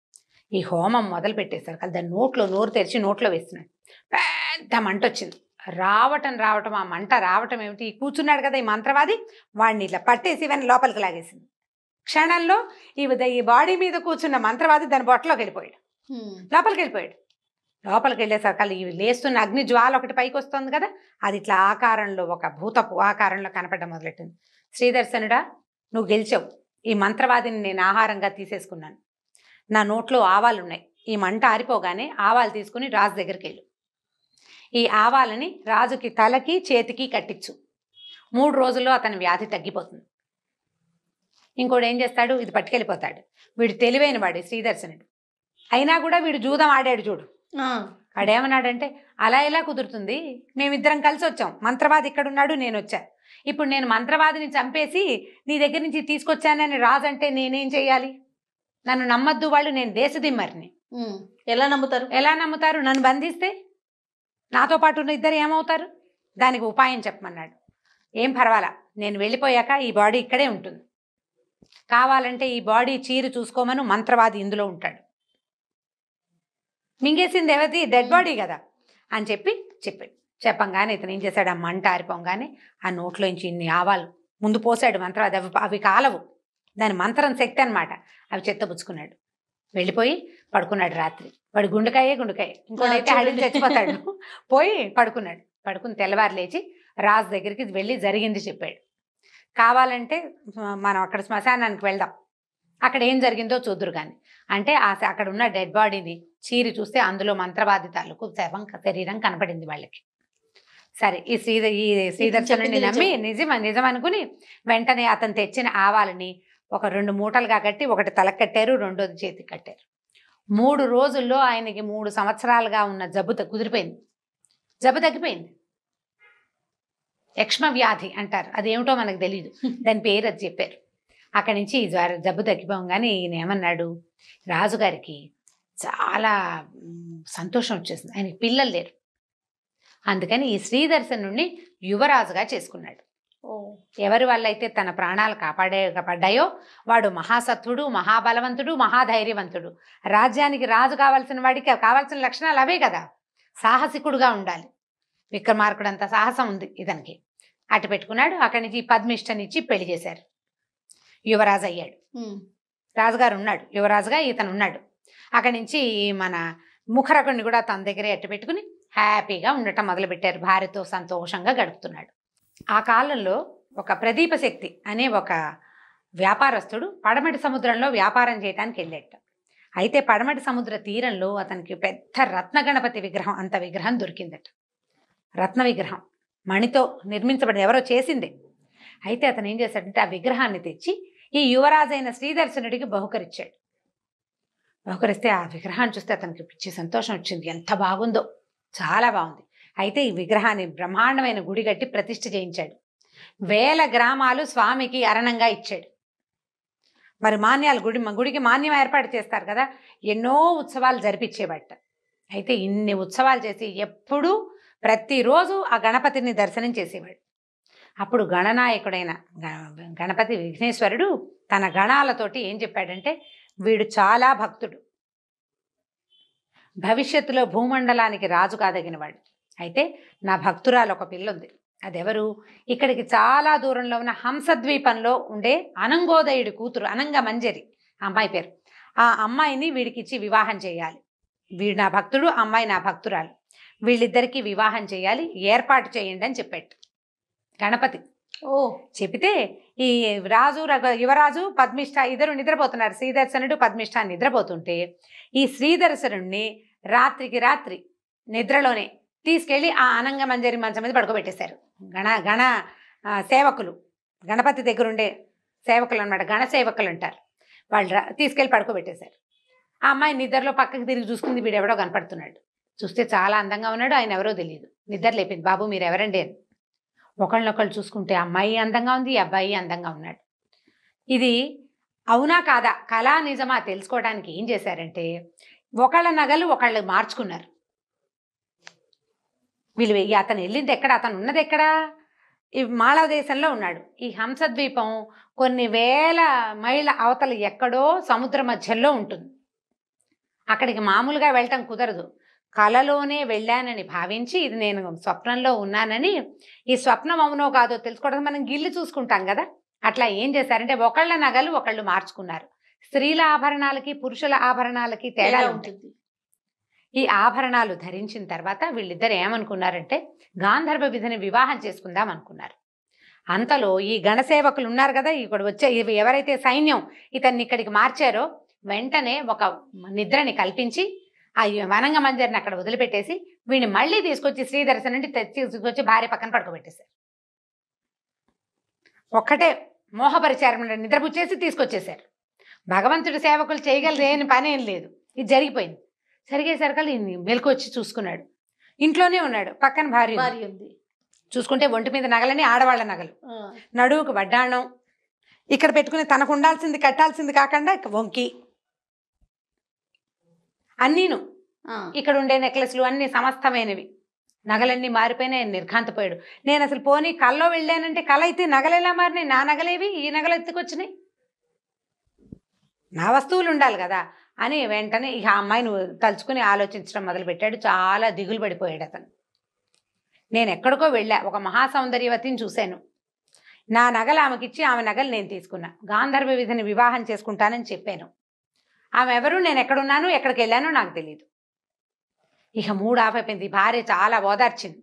ఈ హోమం మొదలు పెట్టేసరికి దాని నోరు తెరిచి నోట్లో వేస్తున్నాడు. పెద్ద మంట వచ్చింది, రావటం ఆ మంట రావటం ఏమిటి, ఈ కూర్చున్నాడు కదా ఈ మంత్రవాది, వాడిని ఇట్లా పట్టేసి ఇవన్నీ లోపలికి లాగేసింది. క్షణంలో ఈ బాడీ మీద కూర్చున్న మంత్రవాది దాని బొట్టలోకి వెళ్ళిపోయాడు, లోపలికి వెళ్ళేసరికి ఇవి లేస్తున్న అగ్ని జ్వాల ఒకటి పైకి వస్తుంది కదా, అది ఇట్లా ఆకారంలో ఒక భూతపు ఆకారంలో కనపడడం మొదలెట్టింది. శ్రీదర్శనుడా, నువ్వు గెలిచావు, ఈ మంత్రవాదిని నేను ఆహారంగా తీసేసుకున్నాను, నా నోట్లో ఆవాలు ఉన్నాయి, ఈ మంట ఆరిపోగానే ఆవాలు తీసుకుని రాజు దగ్గరికి వెళ్ళు, ఈ ఆవాలని రాజుకి తలకి చేతికి కట్టించు, 3 రోజుల్లో అతని వ్యాధి తగ్గిపోతుంది. ఇంకోటి ఏం చేస్తాడు, ఇది పట్టుకెళ్ళిపోతాడు. వీడు తెలివైన వాడు శ్రీదర్శనుడు, అయినా కూడా వీడు జూదం ఆడాడు చూడు, వాడేమన్నాడంటే అలా ఎలా కుదురుతుంది, మేమిద్దరం కలిసి వచ్చాం, మంత్రవాది ఇక్కడ ఉన్నాడు, నేను వచ్చా, ఇప్పుడు నేను మంత్రవాదిని చంపేసి నీ దగ్గర నుంచి తీసుకొచ్చానని రాజు అంటే నేనేం చెయ్యాలి? నన్ను నమ్మద్దు వాళ్ళు, నేను దేశదిమ్మరిని. ఎలా నమ్ముతారు? ఎలా నమ్ముతారు? నన్ను బంధిస్తే నాతో పాటు ఉన్న ఇద్దరు ఏమవుతారు? దానికి ఉపాయం చెప్పమన్నాడు. ఏం పర్వాలా, నేను వెళ్ళిపోయాక ఈ బాడీ ఇక్కడే ఉంటుంది, కావాలంటే ఈ బాడీ చీరు చూసుకోమను, మంత్రవాది ఇందులో ఉంటాడు. మింగేసింది ఎవరిది? డెడ్ బాడీ కదా అని చెప్పాడు. చెప్పంగానే ఇతను ఏం చేశాడు, ఆ మంట ఆరిపోగానే ఆ నోట్లోంచి ఇన్ని ఆవాలు ముందు పోసాడు మంత్రవాది. అవి కాలవు, దాని మంత్రం శక్తి అనమాట. అవి చెత్తపుచ్చుకున్నాడు, వెళ్ళిపోయి పడుకున్నాడు. రాత్రి వాడు గుండెకాయ ఇంకోటైతే హడిని చచ్చిపోతాడు. పోయి పడుకున్నాడు. పడుకుని తెల్లవారు లేచి రాజు దగ్గరికి వెళ్ళి జరిగింది చెప్పాడు. కావాలంటే మనం అక్కడ శ్మశానానికి వెళ్దాం, అక్కడ ఏం జరిగిందో చూద్దురు కానీ అంటే అక్కడ ఉన్న డెడ్ బాడీని చీరి చూస్తే అందులో మంత్రవాది తాలూకు శరీరం కనపడింది వాళ్ళకి. సరే, ఈ శ్రీదర్శనుడిని నమ్మి నిజం అనుకుని వెంటనే అతను తెచ్చిన ఆవాలని ఒక 2 మూటలుగా కట్టి, ఒకటి తలకు కట్టారు, రెండోది చేతికి కట్టారు. 3 రోజుల్లో ఆయనకి 3 సంవత్సరాలుగా ఉన్న జబ్బు కుదిరిపోయింది. జబ్బు తగ్గిపోయింది. యక్ష్మ వ్యాధి అంటారు, అదేమిటో మనకు తెలియదు, దాని పేరు అది చెప్పారు. అక్కడి నుంచి జబ్బు తగ్గిపోగానే ఈయన ఏమన్నాడు, రాజుగారికి చాలా సంతోషం వచ్చేసింది. ఆయనకి పిల్లలు లేరు, అందుకని ఈ శ్రీదర్శనుడిని యువరాజుగా చేసుకున్నాడు. ఎవరి వల్ల అయితే తన ప్రాణాలు కాపాడాయో వాడు మహాసత్వుడు, మహాబలవంతుడు, మహాధైర్యవంతుడు. రాజ్యానికి రాజు కావాల్సిన వాడికి కావాల్సిన లక్షణాలు అవే కదా. సాహసికుడుగా ఉండాలి. విక్రమార్కుడు అంత సాహసం ఉంది ఇతనికి. అటు పెట్టుకున్నాడు. అక్కడి నుంచి పద్మిష్టనిచ్చి పెళ్లి చేశారు. యువరాజు అయ్యాడు. రాజుగారు ఉన్నాడు, యువరాజుగా ఇతను ఉన్నాడు. అక్కడి నుంచి మన ముఖరకుడిని కూడా తన దగ్గరే అట్టు పెట్టుకుని హ్యాపీగా ఉండటం మొదలుపెట్టారు. భార్యతో సంతోషంగా గడుపుతున్నాడు. ఆ కాలంలో ఒక ప్రదీప శక్తి అనే ఒక వ్యాపారస్తుడు పడమటి సముద్రంలో వ్యాపారం చేయడానికి వెళ్ళాడు. అయితే పడమటి సముద్ర తీరంలో అతనికి పెద్ద రత్న గణపతి విగ్రహం, అంత విగ్రహం దొరికిందట. రత్న విగ్రహం, మణితో నిర్మించబడింది, ఎవరో చేసిందే. అయితే అతను ఏం చేశాడంటే ఆ విగ్రహాన్ని తెచ్చి ఈ యువరాజైన శ్రీదర్శనుడికి బహుకరించాడు. బహుకరిస్తే ఆ విగ్రహాన్ని చూస్తే అతనికి పిచ్చి సంతోషం వచ్చింది. ఎంత బాగుందో, చాలా బాగుంది. అయితే ఈ విగ్రహాన్ని బ్రహ్మాండమైన గుడి కట్టి ప్రతిష్ఠ చేయించాడు. 1000 గ్రామాలు స్వామికి అరణంగా ఇచ్చాడు. మరి మాన్యాలు గుడికి మాన్యం ఏర్పాటు చేస్తారు కదా, ఎన్నో ఉత్సవాలు జరిపించేబట్ట. అయితే ఇన్ని ఉత్సవాలు చేసి ఎప్పుడూ ప్రతిరోజు ఆ గణపతిని దర్శనం చేసేవాడు. అప్పుడు గణనాయకుడైన గణపతి విఘ్నేశ్వరుడు తన గణాలతోటి ఏం చెప్పాడంటే, వీడు చాలా భక్తుడు, భవిష్యత్తులో భూమండలానికి రాజు కాదగినవాడు. అయితే నా భక్తురాలు ఒక పిల్ల ఉంది, అదెవరు? ఇక్కడికి చాలా దూరంలో ఉన్న హంసద్వీపంలో ఉండే అనంగోదయుడి కూతురు అనంగ మంజరి, అమ్మాయి పేరు. ఆ అమ్మాయిని వీడికిచ్చి వివాహం చేయాలి. వీడు నా భక్తుడు, అమ్మాయి నా భక్తురాలు, వీళ్ళిద్దరికీ వివాహం చేయాలి, ఏర్పాటు చేయండి అని చెప్పాడు గణపతి. చెబితే ఈ యువరాజు పద్మిష్ఠ ఇద్దరు నిద్రపోతున్నారు. శ్రీదర్శనుడు పద్మిష్ఠ నిద్రపోతుంటే ఈ శ్రీదర్శనుడిని రాత్రి నిద్రలోనే తీసుకెళ్ళి ఆ అనంగ మంజరి మంచం మీద పడుకోబెట్టేశారు. గణ సేవకులు, గణపతి దగ్గర ఉండే సేవకులు అనమాట, గణ సేవకులు అంటారు. వాళ్ళు తీసుకెళ్ళి పడుకోబెట్టేశారు. ఆ అమ్మాయి నిద్రలో పక్కకి తిరిగి చూసుకుంది, వీడెవడో కనపడుతున్నాడు. చూస్తే చాలా అందంగా ఉన్నాడు, ఆయన ఎవరో తెలియదు. నిద్ర లేపింది, బాబు మీరు ఎవరండి అని. ఒకళ్ళనొకళ్ళు చూసుకుంటే అమ్మాయి అందంగా ఉంది, అబ్బాయి అందంగా ఉన్నాడు. ఇది అవునా కాదా, కళా నిజమా తెలుసుకోవడానికి ఏం చేశారంటే ఒకళ్ళ నగలు ఒకళ్ళు మార్చుకున్నారు. వీళ్ళు అతను వెళ్ళింది ఎక్కడ, అతను ఉన్నది ఎక్కడ? ఈ మాళవ దేశంలో ఉన్నాడు. ఈ హంసద్వీపం కొన్ని వేల మైళ్ళ అవతల ఎక్కడో సముద్ర మధ్యలో ఉంటుంది. అక్కడికి మామూలుగా వెళ్ళటం కుదరదు. కలలోనే వెళ్ళానని భావించి ఇది నేను స్వప్నంలో ఉన్నానని, ఈ స్వప్నం అవునో కాదో తెలుసుకోవడానికి మనం గిల్లి చూసుకుంటాం కదా, అట్లా ఏం చేశారంటే ఒకళ్ళ నగలు ఒకళ్ళు మార్చుకున్నారు. స్త్రీల ఆభరణాలకి పురుషుల ఆభరణాలకి తేడా ఉంటుంది. ఈ ఆభరణాలు ధరించిన తర్వాత వీళ్ళిద్దరు ఏమనుకున్నారంటే గాంధర్వ విధిని వివాహం చేసుకుందాం అనుకున్నారు. అంతలో ఈ గణసేవకులు ఉన్నారు కదా, ఇక్కడ వచ్చే ఎవరైతే సైన్యం ఇతన్ని ఇక్కడికి మార్చారో వెంటనే ఒక నిద్రని కల్పించి ఆ వనంగ మంజరిని అక్కడ వదిలిపెట్టేసి వీడిని మళ్ళీ తీసుకొచ్చి శ్రీదర్శన్ నుండి తీసుకొచ్చి భార్య పక్కన పడుకోబెట్టేశారు. ఒక్కటే మోహపరిచారం నిద్రపుచ్చేసి తీసుకొచ్చేశారు. భగవంతుడి సేవకులు చేయగలరు, ఏం పని ఏం లేదు. ఇది జరిగిపోయింది. సరిగేసరికల్ మెలకు వచ్చి చూసుకున్నాడు. ఇంట్లోనే ఉన్నాడు, పక్కన భార్య ఉంది. చూసుకుంటే ఒంటి మీద నగలని ఆడవాళ్ళ నగలు, నడువుకు వడ్డాణం, ఇక్కడ పెట్టుకుని తనకు ఉండాల్సింది కట్టాల్సింది కాకుండా వంకి అన్నీను, ఇక్కడ ఉండే నెక్లెస్లు అన్ని సమస్తమైనవి, నగలన్నీ మారిపోయినాయి. నిర్ఘాంతపోయాడు. నేను అసలు పోనీ కల్లో వెళ్ళానంటే కళ అయితే నగలు ఎలా మారినాయి, నా నగలేవి, ఈ నగలు ఎత్తుకొచ్చినాయి, నా వస్తువులు ఉండాలి కదా అని వెంటనే ఇక ఆ అమ్మాయిని తలుచుకుని ఆలోచించడం మొదలుపెట్టాడు. చాలా దిగులు పడిపోయాడు అతను. నేను ఎక్కడికో వెళ్ళా, ఒక మహాసౌందర్యవతిని చూశాను, నా నగలు ఆమెకిచ్చి ఆమె నగలు నేను తీసుకున్నా, గాంధర్వ విధిని వివాహం చేసుకుంటానని చెప్పాను. ఆమె ఎవరు, నేను ఎక్కడున్నాను, ఎక్కడికి వెళ్ళానో నాకు తెలియదు. ఇక మూడు ఆపైపోయింది. భార్య చాలా ఓదార్చింది.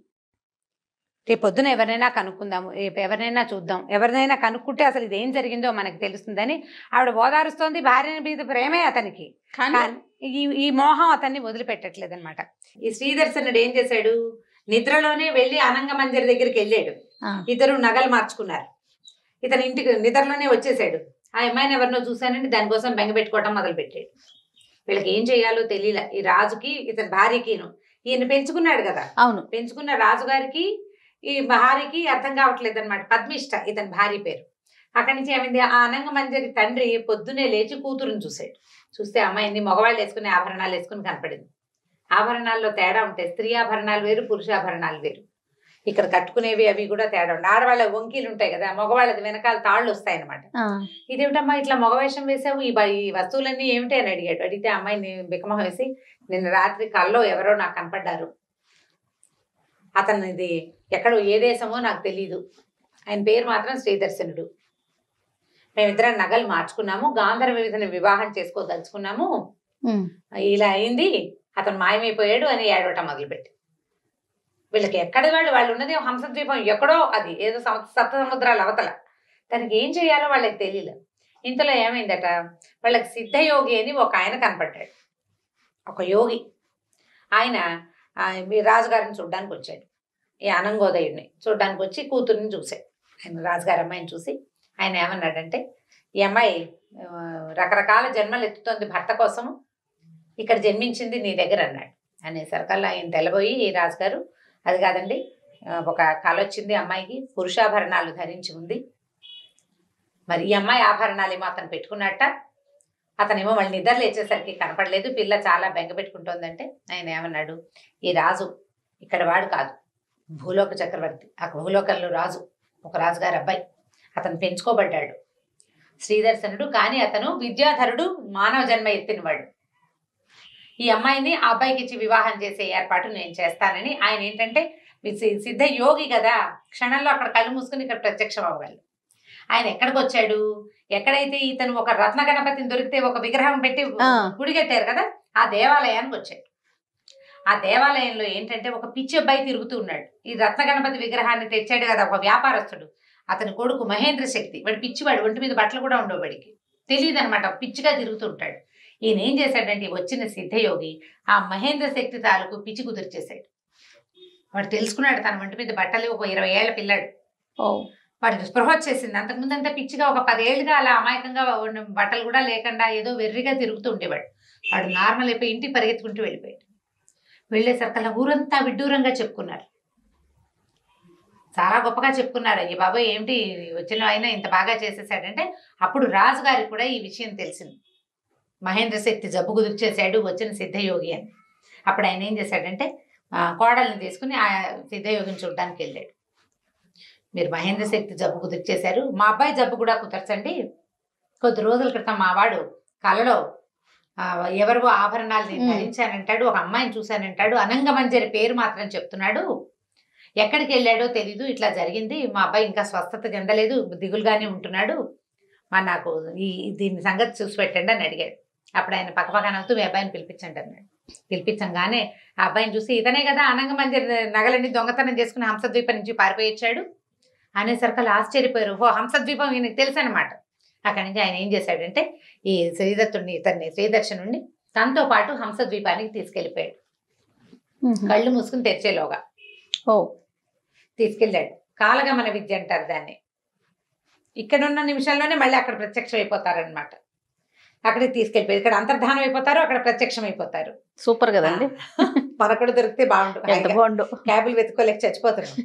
రేపు పొద్దున ఎవరినైనా కనుక్కుందాము, రేపు ఎవరినైనా చూద్దాం, ఎవరినైనా కనుక్కుంటే అసలు ఇదేం జరిగిందో మనకు తెలుస్తుందని ఆవిడ ఓదారుస్తోంది. భార్య మీద ప్రేమే అతనికి, కానీ ఈ మోహం అతన్ని వదిలిపెట్టట్లేదు అనమాట. ఈ శ్రీదర్శనుడు ఏం చేశాడు, నిద్రలోనే వెళ్ళి అనంగ మంజరి దగ్గరికి వెళ్ళాడు. ఇద్దరు నగలు మార్చుకున్నారు. ఇతని ఇంటికి నిద్రలోనే వచ్చేసాడు. ఆ అమ్మాయిని ఎవరినో చూశానంటే దానికోసం బెంగ పెట్టుకోవటం మొదలు పెట్టాడు. వీళ్ళకి ఏం చేయాలో తెలియలే. ఈ రాజుకి ఇతని భార్యకిను, ఈయన పెంచుకున్నాడు కదా, అవును, పెంచుకున్న రాజుగారికి ఈ భార్యకి అర్థం కావట్లేదు అనమాట. పద్మిష్ట ఇతని భార్య పేరు. అక్కడి నుంచి ఏమైంది, ఆ అనంగ మంజరి తండ్రి పొద్దునే లేచి కూతురుని చూశాడు. చూస్తే అమ్మాయిని మగవాళ్ళు వేసుకునే ఆభరణాలు వేసుకుని కనపడింది. ఆభరణాల్లో తేడా ఉంటాయి, స్త్రీ ఆభరణాలు వేరు, పురుషాభరణాలు వేరు. ఇక్కడ కట్టుకునేవి అవి కూడా తేడా ఉంటాయి. ఆడవాళ్ళ వంకీలు ఉంటాయి కదా, మగవాళ్ళది వెనకాల తాళ్ళు వస్తాయన్నమాట. ఇదేమిటమ్మా ఇట్లా మగవేషం వేసావు, ఈ వస్తువులన్నీ ఏమిటి అని అడిగాడు. అడిగితే అమ్మాయిని బికమం వేసి, నిన్న రాత్రి కల్లో ఎవరో నాకు కనపడ్డారు, అతనిది ఎక్కడో ఏ దేశమో నాకు తెలీదు, ఆయన పేరు మాత్రం శ్రీదర్శనుడు, మేమిద్దరం నగలు మార్చుకున్నాము, గాంధర్వ విధిని వివాహం చేసుకోదలుచుకున్నాము, ఇలా అయింది, అతను మాయమైపోయాడు అని ఏడవటం మొదలుపెట్టి. వీళ్ళకి ఎక్కడ వాళ్ళు ఉన్నది హంసద్వీపం ఎక్కడో, అది ఏదో సప్త సముద్రాల అవతల. దానికి ఏం చేయాలో వాళ్ళకి తెలియలేదు. ఇంతలో ఏమైందట, వాళ్ళకి సిద్ధయోగి అని ఒక ఆయన కనపడ్డాడు, ఒక యోగి. ఆయన రాజుగారిని చూడ్డానికి వచ్చాడు. ఈ అనంగోదయుడిని చూడ్డానికి వచ్చి కూతుర్ని చూశాడు. ఆయన రాజుగారి అమ్మాయిని చూసి ఆయన ఏమన్నాడంటే, ఈ అమ్మాయి రకరకాల జన్మలు ఎత్తుతోంది భర్త కోసము, ఇక్కడ జన్మించింది నీ దగ్గర అన్నాడు. అనేసరికల్లా ఆయన తెల్లబోయి, ఈ రాజుగారు అది కాదండి, ఒక కళ వచ్చింది, అమ్మాయికి పురుషాభరణాలు ధరించి ఉంది, మరి ఈ అమ్మాయి ఆభరణాలు ఏమో అతను పెట్టుకున్నట్ట, అతనేమో వాళ్ళు నిద్ర లేచేసరికి కనపడలేదు, పిల్ల చాలా బెంగ పెట్టుకుంటోందంటే ఆయన ఏమన్నాడు, ఈ రాజు ఇక్కడ వాడు కాదు, భూలోక చక్రవర్తి, ఆ భూలోకంలో రాజు, ఒక రాజుగారి అబ్బాయి, అతను పెంచుకోబడ్డాడు శ్రీదర్శనుడు, కానీ అతను విద్యాధరుడు, మానవ జన్మ ఎత్తినవాడు. ఈ అమ్మాయిని ఆ అబ్బాయికి ఇచ్చి వివాహం చేసే ఏర్పాటు నేను చేస్తానని ఆయన ఏంటంటే సిద్ధ యోగి కదా, క్షణంలో అక్కడ కళ్ళు మూసుకుని ఇక్కడ ప్రత్యక్షం అవ్వగలరు. ఆయన ఎక్కడికి వచ్చాడు, ఎక్కడైతే ఇతను ఒక రత్న గణపతిని దొరికితే ఒక విగ్రహం పెట్టి గుడి కట్టారు కదా, ఆ దేవాలయానికి వచ్చాడు. ఆ దేవాలయంలో ఏంటంటే ఒక పిచ్చి అబ్బాయి తిరుగుతూ ఉన్నాడు. ఈ రత్న గణపతి విగ్రహాన్ని తెచ్చాడు కదా ఒక వ్యాపారస్తుడు, అతని కొడుకు మహేంద్ర శక్తి, వాడు పిచ్చివాడు, ఒంటి మీద బట్టలు కూడా ఉండవు, వాడికి తెలియదు అనమాట, పిచ్చిగా తిరుగుతూ ఉంటాడు. ఈయన ఏం చేశాడంటే వచ్చిన సిద్ధయోగి ఆ మహేంద్ర శక్తి తాలూకు పిచ్చి కుదిర్చేశాడు. వాడు తెలుసుకున్నాడు తన ఒంటి మీద బట్టలు, ఒక 20 ఏళ్ల పిల్లాడు, వాడికి స్పృహ వచ్చేసింది. అంతకుముందు అంతా పిచ్చిగా ఒక 10 ఏళ్ళుగా అలా అమాయకంగా బట్టలు కూడా లేకుండా ఏదో వెర్రిగా తిరుగుతూ ఉండేవాడు. వాడు నార్మల్ అయిపోయి ఇంటికి పరిగెత్తుకుంటూ వెళ్ళిపోయాడు. వెళ్ళేసరికల్లా ఊరంతా విడ్డూరంగా చెప్పుకున్నారు, చాలా గొప్పగా చెప్పుకున్నారు, అయ్యి బాబాయ్ ఏమిటి వచ్చిన ఆయన ఇంత బాగా చేసేసాడంటే. అప్పుడు రాజుగారికి కూడా ఈ విషయం తెలిసింది, మహేంద్ర శక్తి జబ్బు కుదిర్చేశాడు వచ్చిన సిద్ధయోగి అని. అప్పుడు ఆయన ఏం చేశాడంటే కోడల్ని తీసుకుని ఆ సిద్ధయోగిని చూడడానికి వెళ్ళాడు. మీరు మహేంద్ర శక్తి జబ్బు కుదిర్చేశారు, మా అబ్బాయి జబ్బు కూడా కుదర్చండి. కొద్ది రోజుల క్రితం మా వాడు కలలో ఎవరివో ఆభరణాలు నేను ధరించానంటాడు, ఒక అమ్మాయిని చూశానంటాడు, అనంగమంజరి పేరు మాత్రం చెప్తున్నాడు, ఎక్కడికి వెళ్ళాడో తెలీదు, ఇట్లా జరిగింది, మా అబ్బాయి ఇంకా స్వస్థత చెందలేదు, దిగులుగానే ఉంటున్నాడు, మరి నాకు దీని సంగతి చూసి పెట్టండి అని అడిగాడు. అప్పుడు ఆయన పక్కపక్కన అవుతూ మీ అబ్బాయిని పిలిపించండి అన్నాడు. పిలిపించంగానే ఆ అబ్బాయిని చూసి ఇతనే కదా అనంగమంజరి నగలన్నీ దొంగతనం చేసుకుని హంసద్వీపం నుంచి పారిపోయిచ్చాడు అనేసరికి ఆశ్చర్యపోయారు. ఓ హంసద్వీపం ఈయనకు తెలుసు అనమాట. అక్కడి నుంచి ఆయన ఏం చేశాడంటే ఈ శ్రీదర్శనుడిని తనతో పాటు హంసద్వీపానికి తీసుకెళ్ళిపోయాడు. కళ్ళు మూసుకుని తెరిచేలోగా తీసుకెళ్ళాడు. కాలగమన విద్య అంటారు దాన్ని. ఇక్కడున్న నిమిషాల్లోనే మళ్ళీ అక్కడ ప్రత్యక్షం అయిపోతారనమాట. అక్కడికి తీసుకెళ్ళిపోయి ఇక్కడ అంతర్ధానం అయిపోతారు, అక్కడ ప్రత్యక్షం అయిపోతారు. సూపర్ కదండి. మనకు దొరికితే ఎంత బాగుండు. బాగుండు. క్యాబులు వెతుక్కోలేక చచ్చిపోతున్నాం.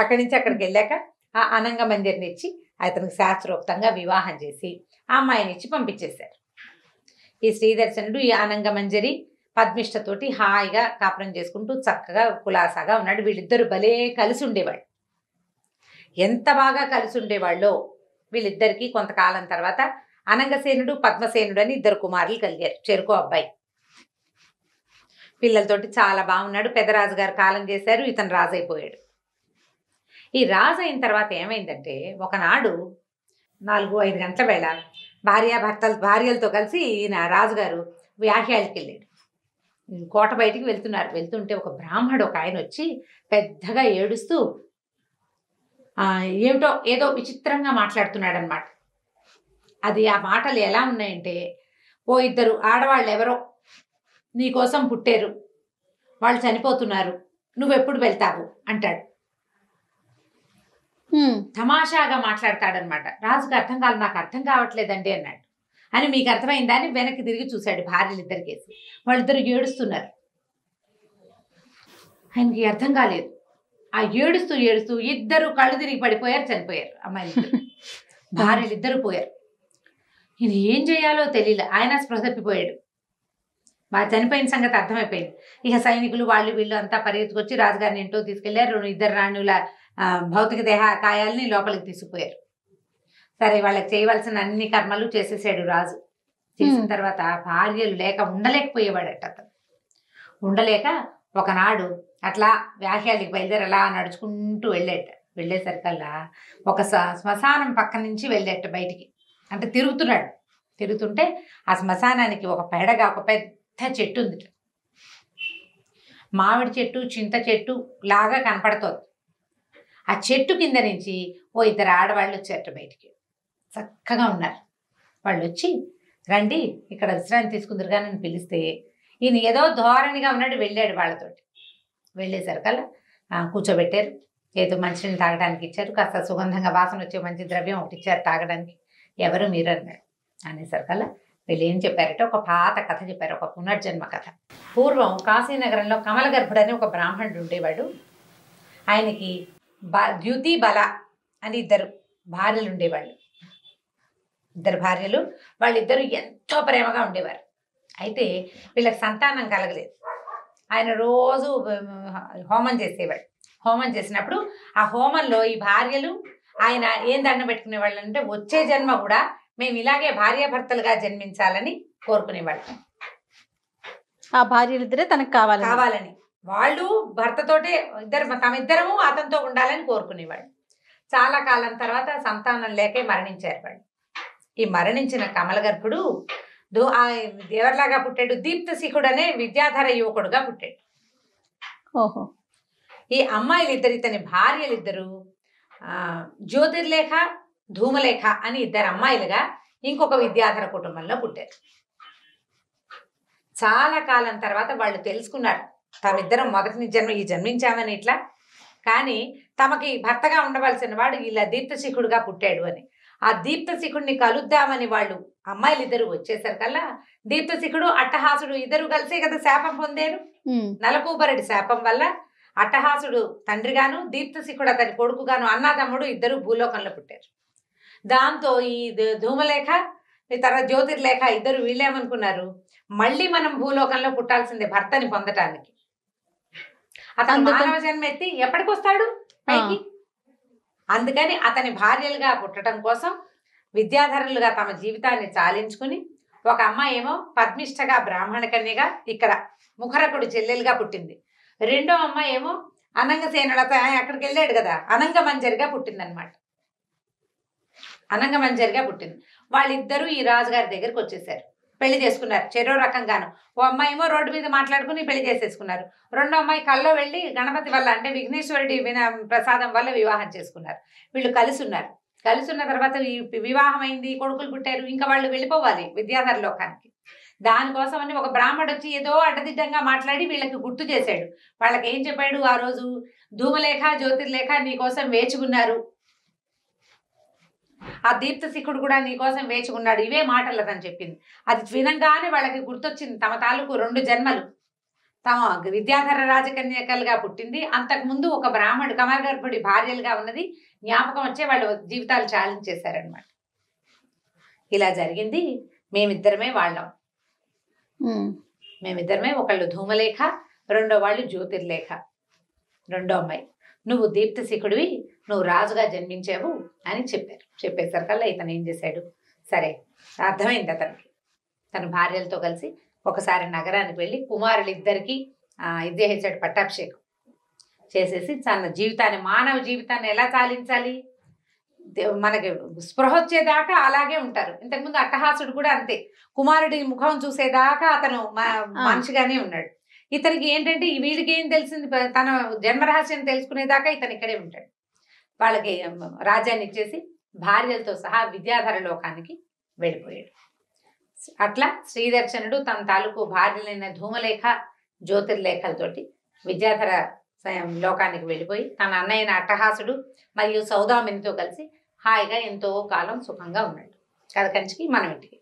అక్కడి నుంచి అక్కడికి వెళ్ళాక ఆ అనంగ మంజరిని ఇచ్చి అతనికి శాస్త్రోక్తంగా వివాహం చేసి ఆ అమ్మాయిని ఇచ్చి పంపించేశారు. ఈ శ్రీదర్శనుడు ఈ అనంగ మంజరి పద్మిష్టతోటి హాయిగా కాపురం చేసుకుంటూ చక్కగా కులాసాగా ఉన్నాడు. వీళ్ళిద్దరు భలే కలిసి ఉండేవాళ్ళు. ఎంత బాగా కలిసి ఉండేవాళ్ళో. వీళ్ళిద్దరికీ కొంతకాలం తర్వాత అనంగసేనుడు పద్మసేనుడు అని 2 కుమారులు కలిగారు, చెరుకో అబ్బాయి. పిల్లలతోటి చాలా బాగున్నాడు. పెద్దరాజు గారు కాలం చేశారు, ఇతను రాజు అయిపోయాడు. ఈ రాజు అయిన తర్వాత ఏమైందంటే ఒకనాడు 4-5 గంటల వేళ భార్యలతో కలిసి ఈయన రాజుగారు వ్యాహ్యాలకి వెళ్ళాడు. కోట బయటికి వెళ్తున్నారు. వెళ్తుంటే ఒక బ్రాహ్మడు ఒక ఆయన వచ్చి పెద్దగా ఏడుస్తూ ఏమిటో ఏదో విచిత్రంగా మాట్లాడుతున్నాడు అనమాట. అది ఆ మాటలు ఎలా ఉన్నాయంటే, ఓ 2 ఆడవాళ్ళు ఎవరో నీకోసం పుట్టారు, వాళ్ళు చనిపోతున్నారు, నువ్వెప్పుడు వెళ్తావు అంటాడు. తమాషాగా మాట్లాడతాడనమాట. రాజుకు అర్థం కాదు. నాకు అర్థం కావట్లేదండి అన్నాడు. అని మీకు అర్థమైందా అని వెనక్కి తిరిగి చూశాడు. భార్యలిద్దరికేసి వాళ్ళిద్దరు ఏడుస్తున్నారు. ఆయనకి అర్థం కాలేదు. ఆ ఏడుస్తూ 2 కళ్ళు తిరిగి పడిపోయారు, చనిపోయారు అమ్మాయిలు. భార్యలిద్దరూ పోయారు. ఈయన ఏం చేయాలో తెలియలే. ఆయన స్పృహ తప్పిపోయాడు. బాగా చనిపోయిన సంగతి అర్థమైపోయింది. ఇక సైనికులు వాళ్ళు వీళ్ళు అంతా పరిగెత్తుకొచ్చి రాజుగారిని ఇంట్లో తీసుకెళ్లారు. 2 రాణుల భౌతిక దేహ కాయాలని లోపలికి తీసుకుపోయారు. సరే, వాళ్ళకి చేయవలసిన అన్ని కర్మలు చేసేసాడు రాజు. చేసిన తర్వాత భార్యలు లేక ఉండలేకపోయేవాడట అతను. ఉండలేక ఒకనాడు అట్లా వ్యాహ్యాలకి బయలుదేరి అలా నడుచుకుంటూ వెళ్ళేసరికల్లా ఒక శ్మశానం పక్క నుంచి వెళ్ళేట బయటికి. అంటే తిరుగుతున్నాడు. తిరుగుతుంటే ఆ శ్మశానానికి ఒక పెడగా ఒక పెద్ద చెట్టు ఉంది. మామిడి చెట్టు, చింత చెట్టు లాగా కనపడుతోంది. ఆ చెట్టు కింద నుంచి ఓ 2 ఆడవాళ్ళు వచ్చారట బయటికి. చక్కగా ఉన్నారు. వాళ్ళు వచ్చి రండి ఇక్కడ విశ్రాంతి తీసుకుందరుగా నన్ను పిలిస్తే ఈయన ఏదో ధోరణిగా ఉన్నాడు. వెళ్ళాడు వాళ్ళతోటి. వెళ్ళేసరికల్లా కూర్చోబెట్టారు. ఏదో మంచినీళ్ళు తాగడానికి ఇచ్చారు. కాస్త సుగంధంగా వాసన వచ్చే మంచి ద్రవ్యం ఒకటి ఇచ్చారు తాగడానికి. ఎవరు మీరు అన్నాడు. అనేసరికల్లా వీళ్ళు ఏం చెప్పారంటే ఒక పాత కథ చెప్పారు, ఒక పునర్జన్మ కథ. పూర్వం కాశీనగరంలో కమలగర్భుడు అని ఒక బ్రాహ్మణుడు ఉండేవాడు. ఆయనకి ద్యుతి బల అని 2 భార్యలు ఉండేవాళ్ళు. 2 భార్యలు. వాళ్ళిద్దరూ ఎంతో ప్రేమగా ఉండేవారు. అయితే వీళ్ళకి సంతానం కలగలేదు. ఆయన రోజు హోమం చేసేవాడు. హోమం చేసినప్పుడు ఆ హోమంలో ఈ భార్యలు ఆయన ఏం దండం పెట్టుకునేవాళ్ళు అంటే వచ్చే జన్మ కూడా మేము ఇలాగే భార్యాభర్తలుగా జన్మించాలని కోరుకునేవాళ్ళు. ఆ భార్యలిద్దరే తనకు కావాలని వాళ్ళు భర్తతోటే తమిద్దరము అతనితో ఉండాలని కోరుకునేవాళ్ళు. చాలా కాలం తర్వాత సంతానం లేకే మరణించారు వాళ్ళు. ఈ మరణించిన కమలగర్భుడు ఎవరిలాగా పుట్టాడు? దీప్తశిఖుడు అనే విద్యాధర యువకుడుగా పుట్టాడు. ఓహో. ఈ అమ్మాయిలిద్దరు, ఇతని భార్యలిద్దరు జ్యోతిర్లేఖ, ధూమలేఖ అని 2 అమ్మాయిలుగా ఇంకొక విద్యాధర కుటుంబంలో పుట్టారు. చాలా కాలం తర్వాత వాళ్ళు తెలుసుకున్నారు తమిద్దరం మొదటి జన్మించామని ఇట్లా, కానీ తమకి భర్తగా ఉండవలసిన వాడు ఇలా దీప్తశిఖుడుగా పుట్టాడు అని. ఆ దీప్తశిఖుడిని కలుద్దామని వాళ్ళు అమ్మాయిలిద్దరూ వచ్చేసరికల్లా దీప్తశిఖుడు అట్టహాసుడు 2 కలిసే కదా శాపం పొందారు. నలకూబరుడి శాపం వల్ల అట్టహాసుడు తండ్రిగాను, దీప్తశిఖుడు అతని కొడుకుగాను, అన్నదమ్ముడు 2 భూలోకంలో పుట్టారు. దాంతో ఈ ధూమలేఖ తర్వాత జ్యోతిర్లేఖ 2 వీళ్ళేమనుకున్నారు, మళ్ళీ మనం భూలోకంలో పుట్టాల్సిందే భర్తని పొందటానికి. అతను మానవ జన్మ ఎత్తి ఎప్పటికొస్తాడు పైకి. అందుకని అతని భార్యలుగా పుట్టడం కోసం విద్యాధరులుగా తమ జీవితాన్ని చాలించుకుని ఒక అమ్మాయి ఏమో పద్మిష్టగా బ్రాహ్మణ కన్యగా ఇక్కడ ముఖరకుడు చెల్లెలుగా పుట్టింది. 2వ అమ్మాయి ఏమో అనంగసేనులతో అక్కడికి వెళ్ళాడు కదా అనంగమంజరిగా పుట్టిందనమాట. అనంగమంజరిగా పుట్టింది. వాళ్ళిద్దరూ ఈ రాజుగారి దగ్గరికి వచ్చేసారు. పెళ్లి చేసుకున్నారు చెరో రకంగాను. ఓ అమ్మాయి ఏమో రోడ్డు మీద మాట్లాడుకుని పెళ్లి చేసేసుకున్నారు. 2వ అమ్మాయి కల్లో వెళ్ళి గణపతి వల్ల అంటే విఘ్నేశ్వరుడి ప్రసాదం వల్ల వివాహం చేసుకున్నారు. వీళ్ళు కలిసి ఉన్నారు. కలిసి ఉన్న తర్వాత వివాహం అయింది, కొడుకులు పుట్టారు. ఇంకా వాళ్ళు వెళ్ళిపోవాలి విద్యాధర లోకానికి. దానికోసమని ఒక బ్రాహ్మడు వచ్చి ఏదో అడ్డదిడ్డంగా మాట్లాడి వీళ్ళకి గుర్తు చేశాడు. వాళ్ళకి ఏం చెప్పాడు ఆ రోజు, ధూమలేఖ జ్యోతిర్లేఖ నీకోసం వేచి ఉన్నారు, ఆ దీప్తశిఖుడు కూడా నీకోసం వేచి ఉన్నాడు, ఇవే మాటలు అతను చెప్పింది. అది వినంగానే వాళ్ళకి గుర్తొచ్చింది తమ తాలూకు 2 జన్మలు. తమ విద్యాధర రాజకన్యకలుగా పుట్టింది, అంతకుముందు ఒక బ్రాహ్మణుడు కమలగర్భుడి భార్యలుగా ఉన్నది జ్ఞాపకం వచ్చే వాళ్ళ జీవితాలు చాలించేశారనమాట. ఇలా జరిగింది. మేమిద్దరమే వాళ్ళం. మేమిద్దరమే, ఒకళ్ళు ధూమలేఖ, రెండో వాళ్ళు జ్యోతిర్లేఖ, రెండో అమ్మాయి. నువ్వు దీప్తశిఖుడివి, నువ్వు రాజుగా జన్మించావు అని చెప్పారు. చెప్పేసరికల్లా ఇతను ఏం చేశాడు, సరే అర్థమైంది అతనికి. తన భార్యలతో కలిసి ఒకసారి నగరానికి వెళ్ళి కుమారులిద్దరికీ ఇది చేసాడు, పట్టాభిషేకం చేసేసి తన జీవితాన్ని, మానవ జీవితాన్ని ఎలా చాలించాలి, మనకి స్పృహ వచ్చేదాకా అలాగే ఉంటారు. ఇంతకుముందు అట్టహాసుడు కూడా అంతే, కుమారుడి ముఖం చూసేదాకా అతను మనిషిగానే ఉన్నాడు. ఇతనికి ఏంటంటే వీడికి ఏం తెలిసింది, తన జన్మరహస్యం తెలుసుకునేదాకా ఇతను ఇక్కడే ఉంటాడు. వాళ్ళకి రాజ్యాన్ని ఇచ్చేసి భార్యలతో సహా విద్యాధర లోకానికి వెళ్ళిపోయాడు. అట్లా శ్రీదర్శనుడు తన తాలూకు భార్యలైన ధూమలేఖ జ్యోతిర్లేఖలతోటి విద్యాధర లోకానికి వెళ్ళిపోయి తన అన్నయ్యన అట్టహాసుడు మరియు సౌదామినితో కలిసి హాయిగా ఎంతో కాలం సుఖంగా ఉన్నాడు. కథ కంచికి మనం ఇంటికి.